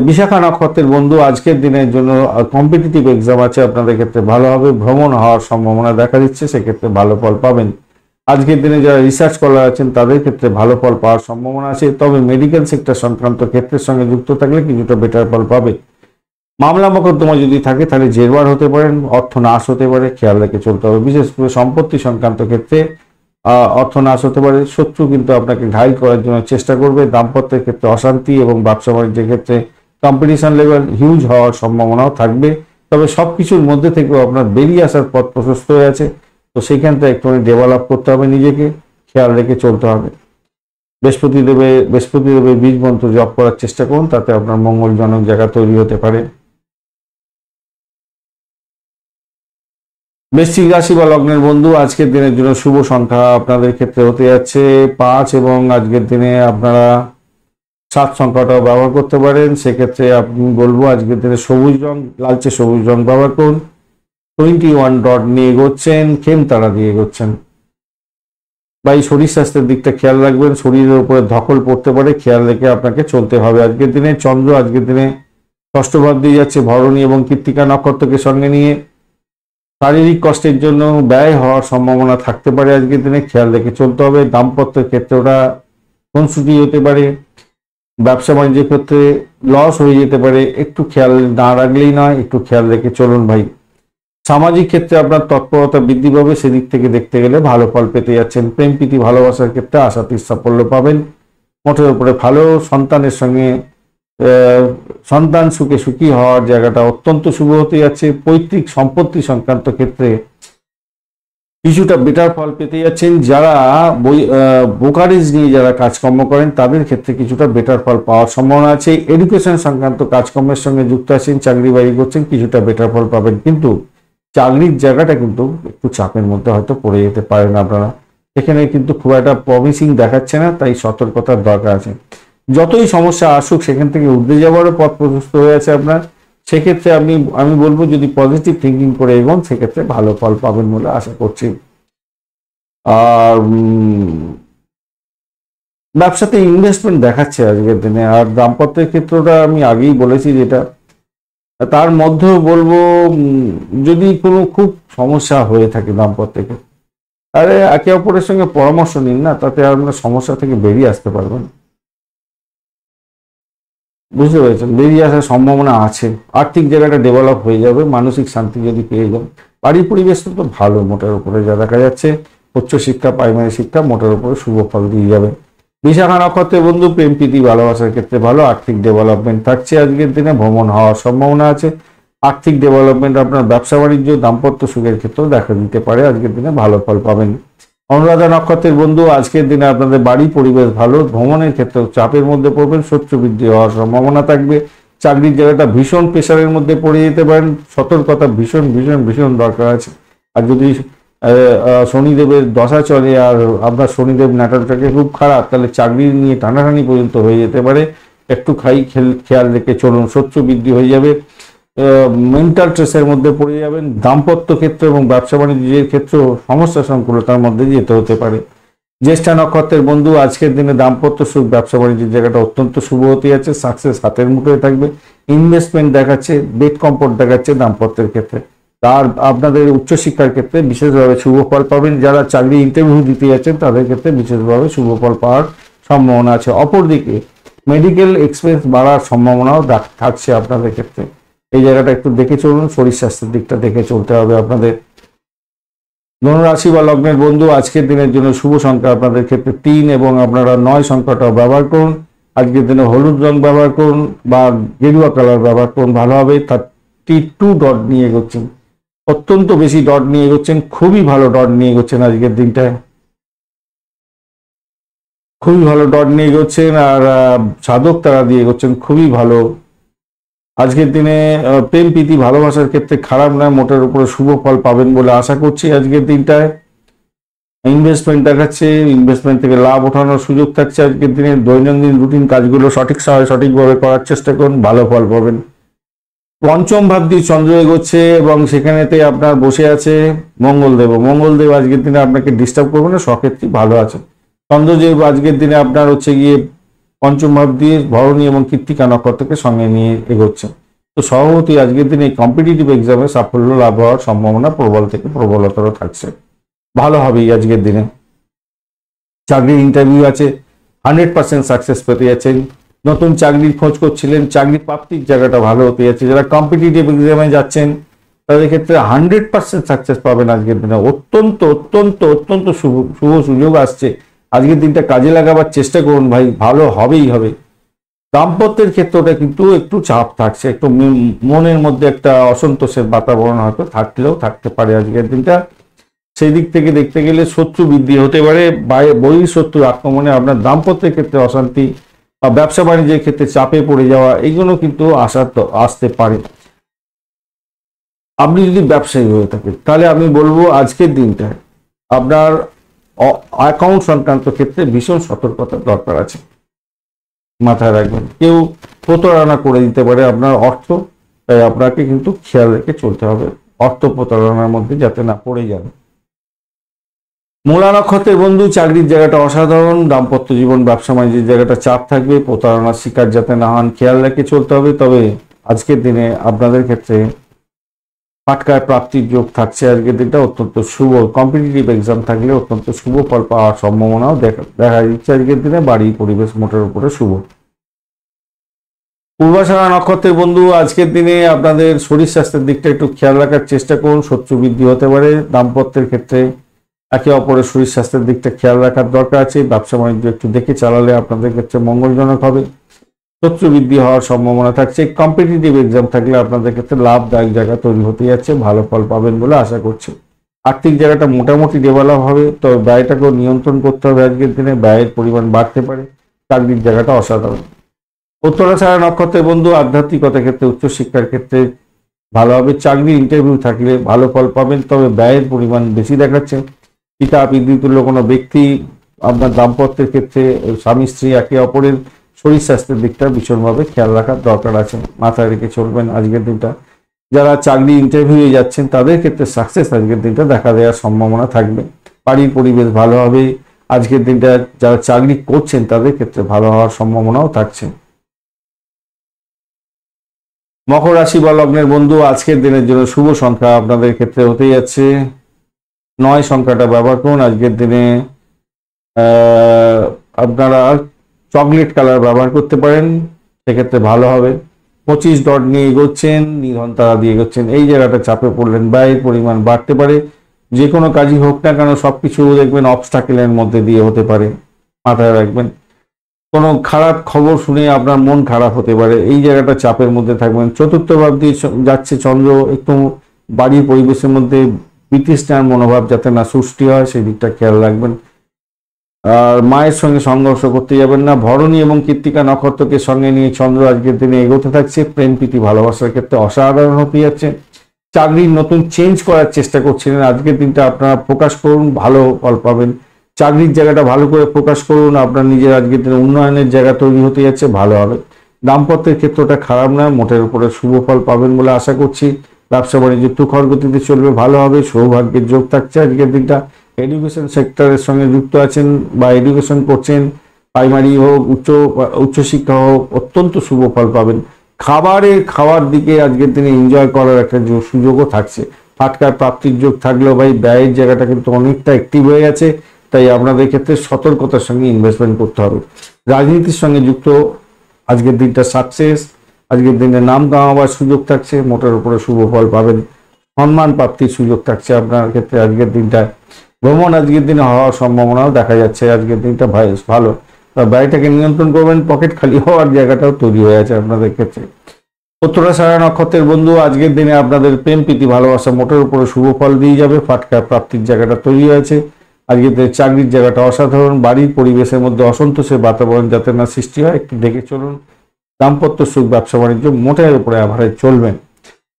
Speaker 1: বিশাখা নক্ষত্রের বন্ধু, আজকের দিনের জন্য কম্পিটিটিভ এক্সাম আছে, আপনাদের ক্ষেত্রে ভালো হবে, ভ্রমণ হওয়ার সম্ভাবনা দেখা দিচ্ছে, সেক্ষেত্রে ভালো ফল পাবেন। আজকের দিনে যারা রিসার্চ স্কলার আছেন তাদের ক্ষেত্রে ভালো ফল পাওয়ার সম্ভাবনা আছে, তবে মেডিকেল সেক্টর সংক্রান্ত ক্ষেত্রের সঙ্গে যুক্ত থাকলে কিছুটা বেটার ফল পাবে। মামলা মোকদ্দমা যদি থাকে তাহলে জেরবার হতে পারেন, অর্থ নাশ হতে পারে, খেয়াল রেখে চলতে হবে। বিশেষ করে সম্পত্তি সংক্রান্ত ক্ষেত্রে অর্থ নাশ হতে পারে, শত্রু কিন্তু আপনাকে ঘাইল করার জন্য চেষ্টা করবে। দাম্পত্যের ক্ষেত্রে অশান্তি এবং ব্যবসা বাণিজ্যের ক্ষেত্রে কম্পিটিশন লেভেল হিউজ হওয়ার সম্ভাবনাও থাকবে, তবে সবকিছুর মধ্যে থেকেও আপনার বেরিয়ে আসার পথ প্রশস্ত হয়ে আছে, তো সেইখানটা একটুখানি ডেভেলপ করতে হবে নিজেকে, খেয়াল রেখে চলতে হবে। বৃহস্পতি দেবের বীজ মন্ত্র জপ করার চেষ্টা করুন, তাতে আপনার মঙ্গলজনক জায়গা তৈরি হতে পারে। বৃশ্চিক রাশি বা লগ্নের বন্ধু, আজকের দিনের জন্য শুভ সংখ্যা আপনাদের ক্ষেত্রে হতে যাচ্ছে 5, এবং আজকের দিনে আপনারা 7 সংখ্যাটাও ব্যবহার করতে পারেন। সেক্ষেত্রে আপনি বলবো আজকের দিনে সবুজ রং, লালচে সবুজ রং ব্যবহার করুন। 21 ডট নিয়ে এগোচ্ছেন, খেম তারা দিয়ে এগোচ্ছেন। বা এই শরীর স্বাস্থ্যের দিকটা খেয়াল রাখবেন, শরীরের উপরে ধকল পড়তে পারে, খেয়াল রেখে আপনাকে চলতে হবে আজকের দিনে। চন্দ্র আজকের দিনে ষষ্ঠ ভাব দিয়ে যাচ্ছে ভরণী এবং কৃত্তিকা নক্ষত্রকে সঙ্গে নিয়ে, শারীরিক কষ্টের জন্য ব্যয় হওয়ার সম্ভাবনা থাকতে পারে আজকের দিনে, খেয়াল রেখে চলতে হবে। দাম্পত্যের ক্ষেত্রে ওটা খুনসুটি হতে পারে, ব্যবসা বাণিজ্যের ক্ষেত্রে লস হয়ে যেতে পারে, একটু খেয়াল না রাখলেই নয়, একটু খেয়াল রেখে চলুন ভাই। সামাজিক ক্ষেত্রে আপনার তৎপরতা বৃদ্ধি পাবে, সেদিক থেকে দেখতে গেলে ভালো ফল পেতে যাচ্ছেন। প্রেম প্রীতি ভালোবাসার ক্ষেত্রে আশাতীত সাফল্য পাবেন, মোটের উপরে ভালো। সন্তানের সঙ্গে সন্তান সুখে সুখী হওয়ার জায়গাটা অত্যন্ত শুভ হতে যাচ্ছে। পৈতৃক সম্পত্তি সংক্রান্ত ক্ষেত্রে কিছুটা বেটার ফল পেতে যাচ্ছেন। যারা ব্রোকারেজ নিয়ে যারা কাজকর্ম করেন তাদের ক্ষেত্রে কিছুটা বেটার ফল পাওয়ার সম্ভাবনা আছে। এডুকেশন সংক্রান্ত কাজকর্মের সঙ্গে যুক্ত আছেন, চাকরি বাড়ি করছেন, কিছুটা বেটার ফল পাবেন, কিন্তু চাকরির জায়গাটা কিন্তু একটু চাপের মধ্যে হয়তো পড়ে যেতে পারেন আপনারা, এখানে কিন্তু খুব একটা প্রমিসিং দেখাচ্ছে না, তাই সতর্কতার দরকার আছে। যতই সমস্যা আসুক সেখান থেকে উঠে যাওয়ারও পথ প্রশস্ত হয়ে আছে আপনার, সেক্ষেত্রে আমি বলবো যদি পজিটিভ থিঙ্কিং করে এগোন সেক্ষেত্রে ভালো ফল পাবেন বলে আশা করছি। আর ব্যবসাতে ইনভেস্টমেন্ট দেখাচ্ছে আজকের দিনে। আর দাম্পত্যের ক্ষেত্রটা আমি আগেই বলেছি যেটা, তার মধ্যেও বলবো যদি কোনো খুব সমস্যা হয়ে থাকে দাম্পত্যের ক্ষেত্রে, আরে একে অপরের সঙ্গে পরামর্শ নিন না, তাতে আপনার সমস্যা থেকে বেরিয়ে আসতে পারবেন। বুঝতে পেরেছেন, বেরিয়ে আসার সম্ভাবনা আছে। আর্থিক জায়গাটা ডেভেলপ হয়ে যাবে, মানসিক শান্তি যদি পেয়ে যান। বাড়ির পরিবেশটা তো ভালো, মোটের উপরে যা দেখা যাচ্ছে। উচ্চশিক্ষা, প্রাইমারি শিক্ষা মোটের উপরে শুভ ফল দিয়ে যাবে। বিশাখা নক্ষত্রের বন্ধু, প্রেম প্রীতি ভালোবাসার ক্ষেত্রে ভালো, আর্থিক ডেভেলপমেন্ট থাকছে আজকের দিনে, ভ্রমণ হওয়ার সম্ভাবনা আছে। আর্থিক ডেভেলপমেন্ট আপনার ব্যবসা বাণিজ্য, দাম্পত্য সুখের ক্ষেত্রেও দেখা দিতে পারে, আজকের দিনে ভালো ফল পাবেন। অনুরাধা নক্ষত্রের বন্ধু, আজকের দিনে আপনাদের বাড়ি পরিবেশ ভালো, ভ্রমণের ক্ষেত্রেও চাপের মধ্যে পড়বেন, শত্রু বৃদ্ধি হওয়ার সম্ভাবনা থাকবে। চাকরির জায়গাটা ভীষণ প্রেশারের মধ্যে পড়ে যেতে পারেন, সতর্কতা ভীষণ ভীষণ ভীষণ দরকার আছে। আর যদি শনিদেবের দশা চলে আর আপনার শনিদেব নাটালটাকে খুব খারাপ, তাহলে চাকরি নিয়ে টানাটানি পর্যন্ত হয়ে যেতে পারে। একটু খেয়াল রেখে চলুন, শত্রু বৃদ্ধি হয়ে যাবে, মেন্টাল স্ট্রেসের মধ্যে পড়ে যাবেন। দাম্পত্য ক্ষেত্র এবং ব্যবসা বাণিজ্যের ক্ষেত্রেও সমস্যা সংকুলতার মধ্যে যেতে হতে পারে। জ্যেষ্ঠা নক্ষত্রের বন্ধু, আজকের দিনে দাম্পত্য সুখ, ব্যবসা বাণিজ্যের জায়গাটা অত্যন্ত শুভ হতে যাচ্ছে। সাকসেস হাতের মুঠোয় থাকবে। ইনভেস্টমেন্ট দেখাচ্ছে, বেড কমফোর্ট দেখাচ্ছে দাম্পত্যের ক্ষেত্রে। আর আপনাদের উচ্চশিক্ষার ক্ষেত্রে বিশেষভাবে শুভ ফল পাবেন। যারা চাকরি ইন্টারভিউ দিতে যাচ্ছেন তাদের ক্ষেত্রে বিশেষভাবে শুভ ফল পাওয়ার সম্ভাবনা আছে। অপরদিকে মেডিকেল এক্সপেন্স বাড়ার সম্ভাবনাও থাকছে আপনাদের ক্ষেত্রে। এই জায়গাটা একটু দেখে চলুন, শরীর স্বাস্থ্যের দিকটা দেখে চলতে হবে আপনাদের। ধনুরাশি বা লগ্নের বন্ধু, আজকের দিনের জন্য শুভ সংখ্যা আপনাদের ক্ষেত্রে 3 এবং আপনারা 9 সংখ্যাটাও ব্যবহার করুন। আজকের দিনে হলুদ রং ব্যবহার করুন বা গেরুয়া কালার ব্যবহার করুন, ভালো হবে। 32 ডট নিয়ে এগোচ্ছেন, অত্যন্ত বেশি ডট নিয়ে এগোচ্ছেন, খুবই ভালো ডট নিয়ে এগোচ্ছেন আজকের দিনটায়, খুবই ভালো ডট নিয়ে এগোচ্ছেন। আর সাধক তারা দিয়ে এগোচ্ছেন, খুবই ভালো। আজকের দিনে প্রেম প্রীতি ভালোবাসার ক্ষেত্রে খারাপ নয়, মোটের উপরে শুভ ফল পাবেন বলে আশা করছি আজকের দিনটায়। ইনভেস্টমেন্ট দেখাচ্ছে, ইনভেস্টমেন্ট থেকে লাভ ওঠানোর সুযোগ থাকছে আজকের দিনে। দৈনন্দিন রুটিন কাজগুলো সঠিক সময়ে সঠিকভাবে করার চেষ্টা করুন, ভালো ফল পাবেন। পঞ্চম ভাব দিয়ে চন্দ্র এগোচ্ছে এবং সেখানেতে আপনার বসে আছে মঙ্গলদেব। মঙ্গলদেব আজকের দিনে আপনাকে ডিস্টার্ব করবে না, সক্ষেত্রে ভালো আছে। চন্দ্রদেব আজকের দিনে আপনার হচ্ছে গিয়ে পঞ্চম ভাব দিয়ে ভরণী এবং কৃত্তিকা নক্ষত্রকে সঙ্গে নিয়ে এগোচ্ছে। তো সভাপতি আজকের দিনে কম্পিটিটিভ এক্সামে সাফল্য লাভ হওয়ার সম্ভাবনা প্রবল থেকে প্রবলতর থাকছে, ভালো হবেই আজকের দিনে। চাকরির ইন্টারভিউ আছে, 100% সাকসেস পেতে যাচ্ছেন। নতুন চাকরির খোঁজ করছিলেন, চাকরি প্রাপ্তির জায়গাটা ভালো হতে যাচ্ছে। যারা কম্পিটিটিভ এক্সামে যাচ্ছেন তাদের ক্ষেত্রে 100% সাকসেস পাবেন আজকের দিনে। অত্যন্ত অত্যন্ত অত্যন্ত শুভ সুযোগ আসছে আজকের দিনটা, কাজে লাগাবার চেষ্টা করুন ভাই, ভালো হবেই হবে। দাম্পত্যের ক্ষেত্রটা কিন্তু একটু চাপ থাকছে, একটু মনের মধ্যে একটা অসন্তোষের বাতাবরণ হয়তো থাকলেও থাকতে পারে আজকের দিনটা। সেই দিক থেকে দেখতে গেলে শত্রু বৃদ্ধি হতে পারে, বহিঃশত্রুর আক্রমণে আপনার দাম্পত্যের ক্ষেত্রে অশান্তি বা ব্যবসা বাণিজ্যের ক্ষেত্রে চাপে পড়ে যাওয়া, এইগুলো কিন্তু আসতে পারে। আপনি যদি ব্যবসায়ী হয়ে থাকেন তাহলে আমি বলবো আজকের দিনটায় আপনার অ্যাকাউন্ট সংক্রান্ত ক্ষেত্রে ভীষণ সতর্কতার দরকার আছে, মাথায় রাখবেন। কেউ প্রতারণা করে দিতে পারে আপনার অর্থ, তাই আপনাকে কিন্তু খেয়াল রেখে চলতে হবে, অর্থ প্রতারণার মধ্যে যাতে না পড়ে যান। মূলা নক্ষত্রের বন্ধু, চাকরির জায়গাটা অসাধারণ, দাম্পত্য জীবন ব্যবসা বাণিজ্যের জায়গাটা চাপ থাকবে, প্রতারণার শিকার যাতে না হন খেয়াল রেখে চলতে হবে। তবে আজকের দিনে আপনাদের ক্ষেত্রে ফাটকায় প্রাপ্তির যোগ থাকছে আজকের দিনটা, অত্যন্ত শুভ। কম্পিটিটিভ এক্সাম থাকলে অত্যন্ত শুভ ফল পাওয়ার সম্ভাবনাও দেখা দিচ্ছে আজকের দিনে। বাড়ি পরিবেশ মোটের উপরে শুভ। পূর্বাষাঢ়া নক্ষত্রের বন্ধু, আজকের দিনে আপনাদের শরীর স্বাস্থ্যের দিকটা একটু খেয়াল রাখার চেষ্টা করুন, শত্রু বৃদ্ধি হতে পারে। দাম্পত্যের ক্ষেত্রে একে অপরের শরীর স্বাস্থ্যের দিকটা খেয়াল রাখার দরকার আছে। ব্যবসা বাণিজ্য একটু দেখে চালালে আপনাদের ক্ষেত্রে মঙ্গলজনক হবে। শত্রু বৃদ্ধি হওয়ার সম্ভাবনা থাকছে। কম্পিটিটিভ এক্সাম থাকলে আপনাদের ক্ষেত্রে লাভদায়ক জায়গা তৈরি হতে যাচ্ছে, ভালো ফল পাবেন বলে আশা করছি। আর্থিক জায়গাটা মোটামুটি ডেভেলপ হবে, তবে ব্যয়টাকেও নিয়ন্ত্রণ করতে হবে আজকের দিনে, ব্যয়ের পরিমাণ বাড়তে পারে। চাকরির জায়গাটা অসাধারণ। উত্তরাষাঢ়া নক্ষত্রের বন্ধু, আধ্যাত্মিকতার ক্ষেত্রে উচ্চশিক্ষার ক্ষেত্রে ভালো হবে। চাকরির ইন্টারভিউ থাকলে ভালো ফল পাবেন, তবে ব্যয়ের পরিমাণ বেশি দেখাচ্ছে। পিতা পিতৃতুল্য কোনো ব্যক্তি আপনার দাম্পত্যের ক্ষেত্রে স্বামী স্ত্রী একে অপরের শরীর স্বাস্থ্যের দিকটা ভীষণভাবে খেয়াল রাখার দরকার আছে, মাথায় রেখে চলবেন আজকের দিনটা। যারা চাকরি ইন্টারভিউয়ে যাচ্ছেন তাদের ক্ষেত্রে সাকসেস আজকের দিনটা দেখা দেওয়ার সম্ভাবনা থাকবে। বাড়ির পরিবেশ ভালো হবে আজকের দিনটা। যারা চাকরি করছেন তাদের ক্ষেত্রে ভালো হওয়ার সম্ভাবনাও থাকছে। মকর রাশি বা লগ্নের বন্ধু, আজকের দিনের জন্য শুভ সংখ্যা আপনাদের ক্ষেত্রে হতে যাচ্ছে 9 সংখ্যাটা ব্যবহার করুন আজকের দিনে। আপনারা চকলেট কালার ব্যবহার করতে পারেন, সেক্ষেত্রে ভালো হবে। 25 ডট নিয়ে এগোচ্ছেন, নিধন তারা দিয়ে এগোচ্ছেন। এই জায়গাটা চাপে পড়লেন, ব্যয়ের পরিমাণ বাড়তে পারে। যে কোনো কাজই হোক না কেন সবকিছু দেখবেন অবস্টাকেলের মধ্যে দিয়ে হতে পারে, মাথায় রাখবেন। কোনো খারাপ খবর শুনে আপনার মন খারাপ হতে পারে, এই জায়গাটা চাপের মধ্যে থাকবেন। চতুর্থ ভাব দিয়ে যাচ্ছে চন্দ্র, একটু বাড়ির পরিবেশের মধ্যে বিতৃষ্ণার মনোভাব যাতে না সৃষ্টি হয় সেই দিকটা খেয়াল রাখবেন। আর মায়ের সঙ্গে সংঘর্ষ করতে যাবেন না। ভরণী এবং কৃত্তিকা নক্ষত্রকে সঙ্গে নিয়ে চন্দ্র আজকের দিনে এগোতে থাকছে। প্রেম প্রীতি ভালোবাসার ক্ষেত্রে অসাধারণ হতে যাচ্ছে। চাকরির নতুন চেঞ্জ করার চেষ্টা করছিলেন, আজকের দিনটা আপনারা ফোকাস করুন, ভালো ফল পাবেন। চাকরির জায়গাটা ভালো করে ফোকাস করুন, আপনার নিজের আজকের দিনে উন্নয়নের জায়গা তৈরি হতে যাচ্ছে, ভালো হবে। দাম্পত্যের ক্ষেত্রটা খারাপ নয়, মোটের উপরে শুভ ফল পাবেন বলে আশা করছি। ব্যবসা বাণিজ্য তুখর গতিতে চলবে, ভালো হবে, সৌভাগ্যের যোগ থাকছে আজকের দিনটা। এডুকেশন সেক্টরের সঙ্গে যুক্ত আছেন বা এডুকেশন করছেন, প্রাইমারি হোক উচ্চশিক্ষা হোক, অত্যন্ত শুভ ফল পাবেন। খাওয়ার দিকে আজকের দিনে এনজয় করার একটা সুযোগও থাকছে। ফাটকার প্রাপ্তির যোগ থাকলেও ভাই ব্যয়ের জায়গাটা কিন্তু অনেকটা অ্যাক্টিভ হয়ে গেছে, তাই আপনাদের ক্ষেত্রে সতর্কতার সঙ্গে ইনভেস্টমেন্ট করতে হবে। রাজনীতির সঙ্গে যুক্ত আজকের দিনটা সাকসেস, আজকের দিনে নাম কামাবার সুযোগ থাকছে, মোটের উপরে শুভ ফল পাবেন। সম্মান প্রাপ্তির সুযোগ থাকছে আপনার ক্ষেত্রে আজকের দিনটায়। ভ্রমণ আজকের দিনে হওয়ার সম্ভাবনাও দেখা যাচ্ছে, আজকের দিনটা ভালো। ব্যয়টাকে নিয়ন্ত্রণ করবেন, পকেট খালি হওয়ার জায়গাটাও তৈরি হয়ে আছে আপনাদের ক্ষেত্রে। উত্তরাষাঢ়া নক্ষত্রের বন্ধু, আজকের দিনে আপনাদের প্রেম প্রীতি ভালোবাসা মোটের উপরে শুভ ফল দিয়ে যাবে। ফাটকা প্রাপ্তির জায়গাটা তৈরি হয়েছে, আজকের দিনে চাকরির জায়গাটা অসাধারণ। বাড়ির পরিবেশের মধ্যে অসন্তোষের বাতাবরণ যাতে না সৃষ্টি হয় একটু দেখে চলুন। দাম্পত্য সুখ, ব্যবসা বাণিজ্য মোটের উপরে আভারে চলবেন।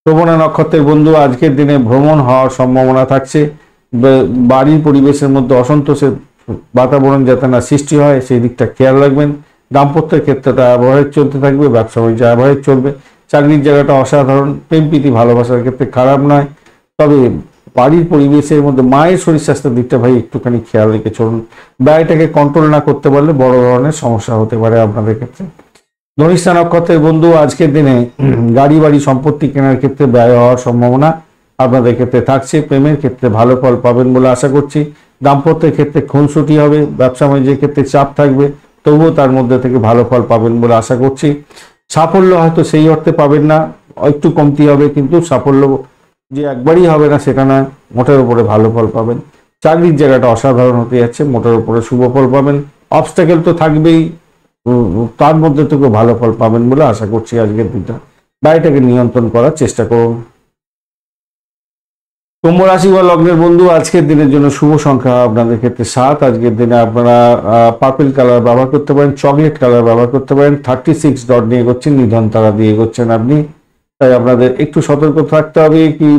Speaker 1: শ্রবণা নক্ষত্রের বন্ধু, আজকের দিনে ভ্রমণ হওয়ার সম্ভাবনা থাকছে। বাড়ির পরিবেশের মধ্যে অসন্তোষের বাতাবরণ যাতে না সৃষ্টি হয় সেই দিকটা খেয়াল রাখবেন। দাম্পত্যের ক্ষেত্রটা অ্যাভারেজ চলতে থাকবে, ব্যবসা বাণিজ্য অ্যাভারেজ চলবে। চাকরির জায়গাটা অসাধারণ, প্রেম প্রীতি ভালোবাসার ক্ষেত্রে খারাপ নয়, তবে বাড়ির পরিবেশের মধ্যে মায়ের শরীর স্বাস্থ্যের দিকটা ভাই একটুখানি খেয়াল রেখে চলুন। ব্যয়টাকে কন্ট্রোল না করতে পারলে বড় ধরনের সমস্যা হতে পারে আপনাদের ক্ষেত্রে। ধনিষ্ঠা নক্ষত্রের বন্ধু, আজকের দিনে গাড়ি বাড়ি সম্পত্তি কেনার ক্ষেত্রে ব্যয় হওয়ার সম্ভাবনা আপনাদের ক্ষেত্রে থাকছে। প্রেমের ক্ষেত্রে ভালো ফল পাবেন বলে আশা করছি। দাম্পত্যের ক্ষেত্রে খুনসুটি হবে, ব্যবসা বাণিজ্যের ক্ষেত্রে চাপ থাকবে, তবুও তার মধ্যে থেকে ভালো ফল পাবেন বলে আশা করছি। সাফল্য হয়তো সেই অর্থে পাবেন না, একটু কমতি হবে, কিন্তু সাফল্য যে একবারই হবে না সেটা না, মোটের উপরে ভালো ফল পাবেন। চাকরির জায়গাটা অসাধারণ হতে যাচ্ছে, মোটের উপরে শুভ ফল পাবেন। অবস্ট্যাকেল তো থাকবেই, তার মধ্যে থেকে ভালো ফল পাবেন বলে আশা করছি আজকের দিনটা। ব্যয়টাকে নিয়ন্ত্রণ করার চেষ্টা করুন। কুম্ভ রাশি বা লগ্নের বন্ধু, আজকের দিনের জন্য শুভ সংখ্যা আপনাদের ক্ষেত্রে 7। আজকের দিনে আপনারা পার্পল কালার ব্যবহার করতে পারেন, চকলেট কালার ব্যবহার করতে পারেন। 36 ডট নিয়ে এগোচ্ছেন, নিধন তারা দিয়ে এগোচ্ছেন আপনি, তাই আপনাদের একটু সতর্ক থাকতে হবে। কি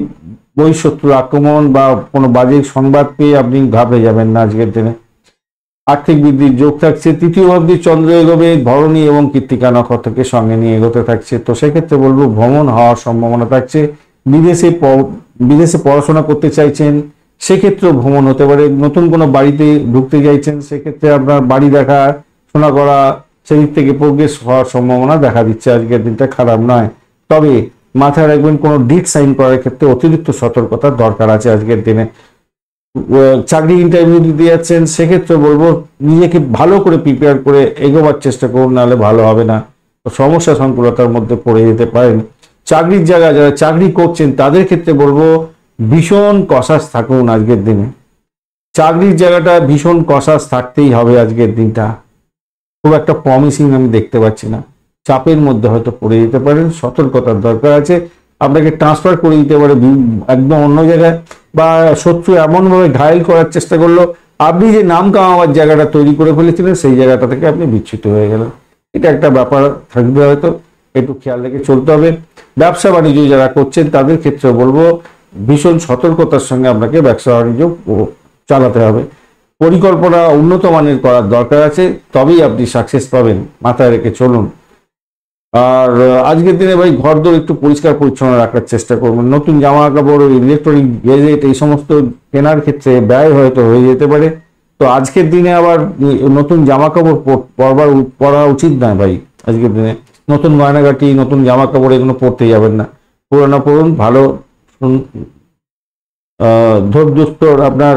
Speaker 1: বহিঃশত্রুর আক্রমণ বা কোনো বাজে সংবাদ পেয়ে আপনি ঘাবড়ে যাবেন না আজকের দিনে। আর্থিক বৃদ্ধির যোগ থাকছে। তৃতীয় ভাবটি চন্দ্র এগোবে ধরণী এবং কৃত্তিকা নক্ষত্রকে সঙ্গে নিয়ে এগোতে থাকছে, তো সেক্ষেত্রে বলবো ভ্রমণ হওয়ার সম্ভাবনা থাকছে। বিদেশে পড়াশোনা করতে চাইছেন, সেক্ষেত্রেও ভ্রমণ হতে পারে। নতুন কোনো বাড়িতে ঢুকতে চাইছেন, সেক্ষেত্রে আপনার বাড়ি দেখা শোনা করা সেদিক থেকে প্রোগ্রেস হওয়ার সম্ভাবনা দেখা দিচ্ছে। আজকের দিনটা খারাপ নয়, তবে মাথায় রাখবেন কোনো ডিট সাইন করার ক্ষেত্রে অতিরিক্ত সতর্কতার দরকার আছে আজকের দিনে। চাকরি ইন্টারভিউ দিতে যাচ্ছেন, সেক্ষেত্রে বলবো নিজেকে ভালো করে প্রিপেয়ার করে এগোবার চেষ্টা করুন, নাহলে ভালো হবে না, সমস্যা সংকুলতার মধ্যে পড়ে যেতে পারেন। চাকরির জায়গায় যারা চাকরি করছেন তাদের ক্ষেত্রে বলবো ভীষণ কসাস থাকুন আজকের দিনে। চাকরির জায়গাটা ভীষণ কসাস থাকতেই হবে আজকের দিনটা, খুব একটা প্রমিসিং আমি দেখতে পাচ্ছি না। চাপের মধ্যে হয়তো পড়ে যেতে পারেন, সতর্কতার দরকার আছে। আপনাকে ট্রান্সফার করে দিতে পারে একদম অন্য জায়গায়, বা শত্রু এমনভাবে ঘায়েল করার চেষ্টা করলো, আপনি যে নাম কামাবার জায়গাটা তৈরি করে ফেলেছিলেন সেই জায়গাটা থেকে আপনি বিচ্যুত হয়ে গেলেন। এটা একটা ব্যাপার থাকবে, হয়তো একটু খেয়াল রেখে চলতে হবে। ব্যবসা বাণিজ্য যারা করছেন তাদের ক্ষেত্রে বলবো ভীষণ সতর্কতার সঙ্গে আপনাকে ব্যবসা বাণিজ্য চালাতে হবে। পরিকল্পনা উন্নত মানের করার দরকার আছে, তবেই আপনি সাকসেস পাবেন, মাথায় রেখে চলুন। আর আজকের দিনে ভাই ঘরদোর একটু পরিষ্কার পরিচ্ছন্ন রাখার চেষ্টা করবেন। নতুন জামা কাপড়, ইলেকট্রনিক গেজেট এই সমস্ত কেনার ক্ষেত্রে ব্যয় হয়তো হয়ে যেতে পারে, তো আজকের দিনে আবার নতুন জামা কাপড় পরা উচিত নয় ভাই। আজকের দিনে নতুন গয়নাগাটি, নতুন জামা কাপড় এগুলো পরতে যাবেন না, পুরোনো পরুন, ভালো ধৈর্যস্তর আপনার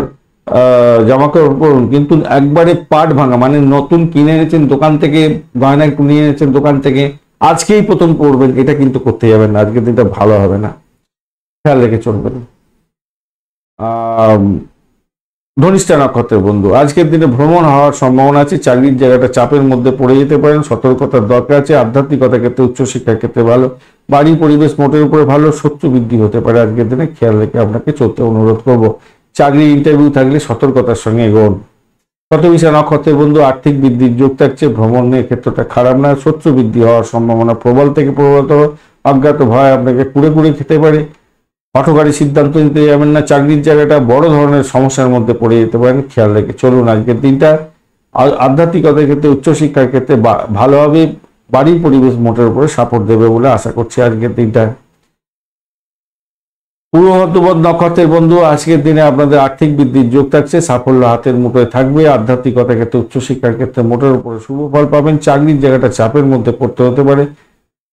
Speaker 1: জামা কাপড় পরুন, কিন্তু একবারে পাট ভাঙা মানে নতুন কিনে এনেছেন দোকান থেকে, গয়না কিনে এনেছেন দোকান থেকে, আজকেই প্রথম পড়বেন, এটা কিন্তু করতে যাবেন না, আজকের দিনটা ভালো হবে না, খেয়াল রেখে চলবেন। ধনিষ্ঠা নক্ষত্রের বন্ধু, আজকের দিনে ভ্রমণ হওয়ার সম্ভাবনা আছে। চাকরির জায়গাটা চাপের মধ্যে পড়ে যেতে পারেন, সতর্কতার দরকার আছে। আধ্যাত্মিকতার ক্ষেত্রে, উচ্চশিক্ষার ক্ষেত্রে ভালো। বাড়ির পরিবেশ মোটের উপরে ভালো। শত্রু বৃদ্ধি হতে পারে আজকের দিনে, খেয়াল রেখে আপনাকে চলতে অনুরোধ করব। চাকরির ইন্টারভিউ থাকলে সতর্কতার সঙ্গে এগোন। শতবিশা নক্ষত্রের বন্ধু, আর্থিক বৃদ্ধির যোগ থাকছে। ভ্রমণের ক্ষেত্রটা খারাপ না, শত্রু বৃদ্ধি হওয়ার সম্ভাবনা প্রবল থেকে প্রবলতর। অজ্ঞাত ভয় আপনাকে কুড়ে কুড়ে খেতে পারে। হঠকারী সিদ্ধান্ত নিতে যাবেন না, চাকরির জায়গাটা বড় ধরনের সমস্যার মধ্যে পড়ে যেতে পারেন, খেয়াল রেখে চলুন আজকের দিনটা। আধ্যাত্মিকতার ক্ষেত্রে, উচ্চশিক্ষার ক্ষেত্রে ভালোভাবে বাড়ির পরিবেশ মোটের উপরে সাপোর্ট দেবে বলে আশা করছি আজকের দিনটা। পূর্ব ভাদ্রপদ নক্ষত্রের বন্ধু, আজকের দিনে আপনাদের আর্থিক বৃদ্ধির যোগ থাকছে, সাফল্য হাতের মুঠোয় থাকবে। আধ্যাত্মিকতার ক্ষেত্রে, উচ্চশিক্ষার ক্ষেত্রে মোটের উপরে শুভ ফল পাবেন। চাকরির জায়গাটা চাপের মধ্যে পড়তে হতে পারে।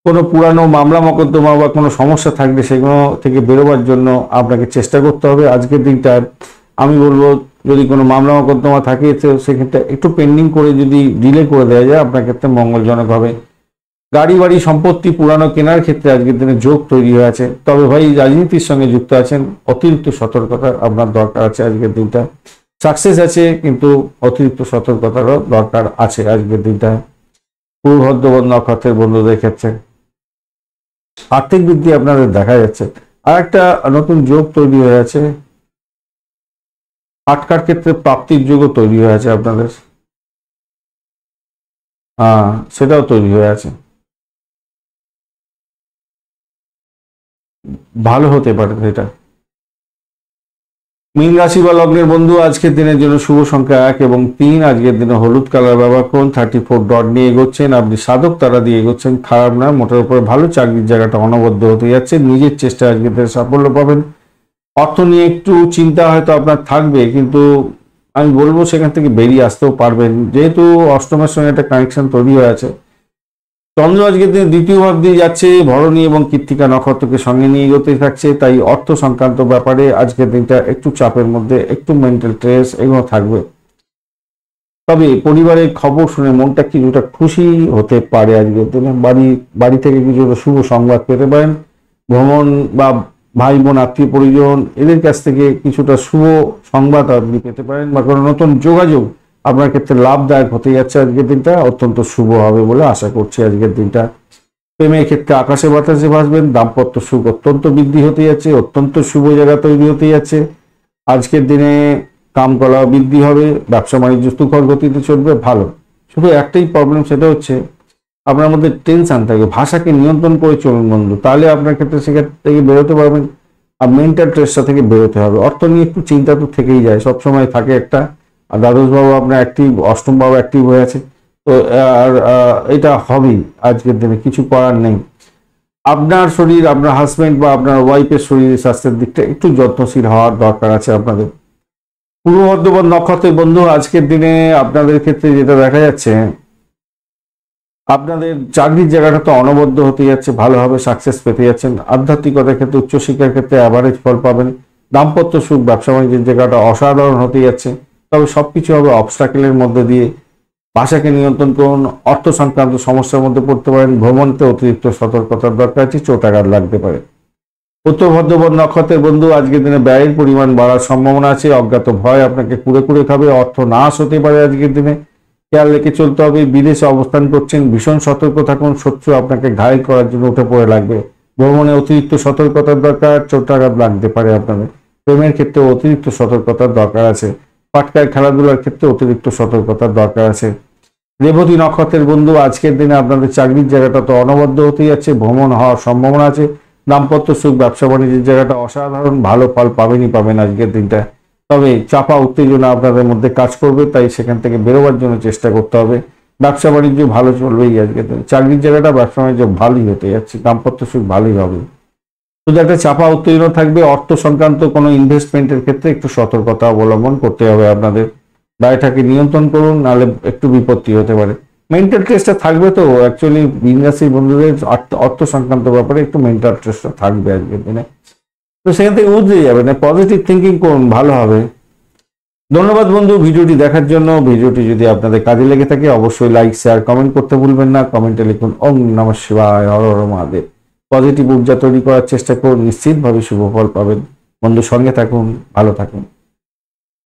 Speaker 1: কোনো পুরানো মামলা মকদ্দমা বা কোনো সমস্যা থাকলে সেগুলো থেকে বেরোবার জন্য আপনাকে চেষ্টা করতে হবে আজকের দিনটা। আমি বলবো যদি কোনো মামলা মকদ্দমা থাকে তো সেক্ষেত্রে একটু পেন্ডিং করে যদি ডিলে করে দেওয়া যায় আপনার ক্ষেত্রে মঙ্গলজনক হবে। গাড়ি বাড়ি সম্পত্তি পুরানো কেনার ক্ষেত্রে আজকের দিনে যোগ তৈরি হয়ে আছে। তবে ভাই রাজনীতির সঙ্গে যুক্ত আছেন, অতিরিক্ত সতর্কতার আপনার দরকার আছে আজকের দিনটা। সাকসেস আছে কিন্তু অতিরিক্ত সতর্কতারও দরকার আছে আজকের দিনটা। পূর্ব ভাদ্রপদ নক্ষত্রের বন্ধুদের ক্ষেত্রে আর্থিক বৃদ্ধি আপনাদের দেখা যাচ্ছে। আর একটা নতুন যোগ তৈরি হয়ে আছে, আটকার ক্ষেত্রে প্রাপ্তির যোগও তৈরি হয়ে আছে আপনাদের, সেটাও তৈরি হয়ে আছে, ভালো হতে পারে এটা। মীন রাশি বা লগ্নের বন্ধু, আজকের দিনের জন্য শুভ সংখ্যা 1 এবং 3। আজকের দিনে হলুদ কালার ব্যবহার করুন। 34 ডট নিয়ে এগোচ্ছেন, আপনি সাধক তারা দিয়ে এগোচ্ছেন, খারাপ না, মোটের উপরে ভালো। চাকরির জায়গাটা অনবদ্য হতে যাচ্ছে, নিজের চেষ্টায় আজকের দিনে সাফল্য পাবেন। অর্থ নিয়ে একটু চিন্তা হয়তো আপনার থাকবে, কিন্তু আমি বলবো সেখান থেকে বেরিয়ে আসতেও পারবেন, যেহেতু অষ্টমের সঙ্গে একটা কানেকশন তৈরি হয়ে আছে। চন্দ্র আজকের দিনে দ্বিতীয় ভাব দিয়ে যাচ্ছে, ভরণী এবং কৃত্তিকা নক্ষত্রকে সঙ্গে নিয়ে এগোতে থাকছে, তাই অর্থ সংক্রান্ত ব্যাপারে আজকের দিনটা একটু চাপের মধ্যে, একটু মেন্টাল স্ট্রেস এগুলো থাকবে। তবে পরিবারের খবর শুনে মনটা কিছুটা খুশি হতে পারে আজকের দিনে। বাড়ি থেকে কিছুটা শুভ সংবাদ পেতে পারেন। ভ্রমণ বা ভাই বোন আত্মীয় পরিজন এদের কাছ থেকে কিছুটা শুভ সংবাদ আপনি পেতে পারেন, বা কোনো নতুন যোগাযোগ আপনার ক্ষেত্রে লাভদায়ক হতে যাচ্ছে আজকের দিনটা, অত্যন্ত শুভ হবে বলে আশা করছি আজকের দিনটা। প্রেমের ক্ষেত্রে আকাশে বাতাসে ভাসবেন, দাম্পত্য সুখ অত্যন্ত বৃদ্ধি হতে যাচ্ছে, অত্যন্ত শুভ জায়গা তৈরি হতে যাচ্ছে আজকের দিনে। কামকলা বৃদ্ধি হবে, ব্যবসা বাণিজ্য তুখর গতিতে চলবে, ভালো। শুধু একটাই প্রবলেম, সেটা হচ্ছে আপনার মধ্যে টেনশন থাকে। ভাষাকে নিয়ন্ত্রণ করে চলুন বন্ধু, তাহলে আপনার ক্ষেত্রে সেখান থেকে বেরোতে পারবেন। আর মেন্টাল স্ট্রেসটা থেকে বেরোতে হবে। অর্থ নিয়ে একটু চিন্তা তো থেকেই যায়, সবসময় থাকে একটা। আর দ্বাদশ বাবু আপনার অ্যাক্টিভ, অষ্টম বাবু অ্যাক্টিভ হয়ে আছে, তো আর এটা হবেই আজকের দিনে, কিছু করার নেই। আপনার শরীর, আপনার হাজব্যান্ড বা আপনার ওয়াইফের শরীর স্বাস্থ্যের দিকটা একটু যত্নশীল হওয়ার দরকার আছে আপনাদের। পূর্ব ভাদ্রপদ নক্ষত্রের বন্ধু, আজকের দিনে আপনাদের ক্ষেত্রে যেটা দেখা যাচ্ছে, আপনাদের চাকরির জায়গাটা তো অনবদ্য হতে যাচ্ছে, ভালোভাবে সাকসেস পেতে যাচ্ছেন। আধ্যাত্মিকতার ক্ষেত্রে, উচ্চশিক্ষার ক্ষেত্রে অ্যাভারেজ ফল পাবেন। দাম্পত্য সুখ, ব্যবসা বাণিজ্যের জায়গাটা অসাধারণ হতে যাচ্ছে। তবে সবকিছু হবে অবস্টাকেলের মধ্যে দিয়ে। ভাষাকে নিয়ন্ত্রণ করুন, অর্থ সংক্রান্ত সমস্যার মধ্যে পড়তে পারেন। ভ্রমণতে অতিরিক্ত সতর্কতার দরকার আছে, চোটাঘাত লাগতে পারে। উত্তর ভাদ্রপদ নক্ষত্রের বন্ধু, আজকের দিনে ব্যয়ের পরিমাণ বাড়ার সম্ভাবনা আছে। অজ্ঞাত ভয় আপনাকে কুড়ে কুড়ে খাবে, অর্থ নাশ হতে পারে আজকের দিনে, খেয়াল রেখে চলতে হবে। বিদেশে অবস্থান করছেন, ভীষণ সতর্ক থাকুন, শত্রু আপনাকে ঘায়েল করার জন্য উঠে পড়ে লাগবে। ভ্রমণে অতিরিক্ত সতর্কতার দরকার, চোটাঘাত লাগতে পারে আপনাদের। প্রেমের ক্ষেত্রে অতিরিক্ত সতর্কতার দরকার আছে। পাটকায় খেলাধুলার ক্ষেত্রে অতিরিক্ত সতর্কতার দরকার আছে। রেবতী নক্ষত্রের বন্ধু, আজকের দিনে আপনাদের চাকরির জায়গাটা তো অনবদ্য হতে যাচ্ছে, ভ্রমণ হওয়ার সম্ভাবনা আছে। দাম্পত্য সুখ, ব্যবসা বাণিজ্যের জায়গাটা অসাধারণ, ভালো ফল পাবেনই পাবেন আজকের দিনটা। তবে চাপা উত্তেজনা আপনাদের মধ্যে কাজ করবে, তাই সেখান থেকে বেরোবার জন্য চেষ্টা করতে হবে। ব্যবসা বাণিজ্য ভালো চলবেই আজকের দিনে। চাকরির জায়গাটা, ব্যবসা বাণিজ্য ভালোই হতে যাচ্ছে, দাম্পত্য সুখ ভালোই হবে। শুধু একটা চাপা উত্তেজনা থাকবে। অর্থ সংক্রান্ত কোনো ইনভেস্টমেন্টের ক্ষেত্রে একটু সতর্কতা অবলম্বন করতে হবে আপনাদের। ব্যয়টাকে নিয়ন্ত্রণ করুন, নাহলে একটু বিপত্তি হতে পারে। মেন্টাল স্ট্রেসটা থাকবে, তো অ্যাকচুয়ালি মীন রাশির বন্ধুদের অর্থ সংক্রান্ত ব্যাপারে একটু মেন্টাল স্ট্রেসটা থাকবে আজকের দিনে, তো সেখান থেকে উঠে যাবে না। পজিটিভ থিঙ্কিং করুন, ভালো হবে। ধন্যবাদ বন্ধু ভিডিওটি দেখার জন্য। ভিডিওটি যদি আপনাদের কাজে লেগে থাকে অবশ্যই লাইক, শেয়ার, কমেন্ট করতে ভুলবেন না। কমেন্টে লিখুন ওম নমঃ শিবায়, হর হর মহাদেব। পজিটিভ ঊর্জা তৈরি করার চেষ্টা করুন, নিশ্চিতভাবে শুভ ফল পাবেন। বন্ধু সঙ্গে থাকুন, ভালো থাকুন।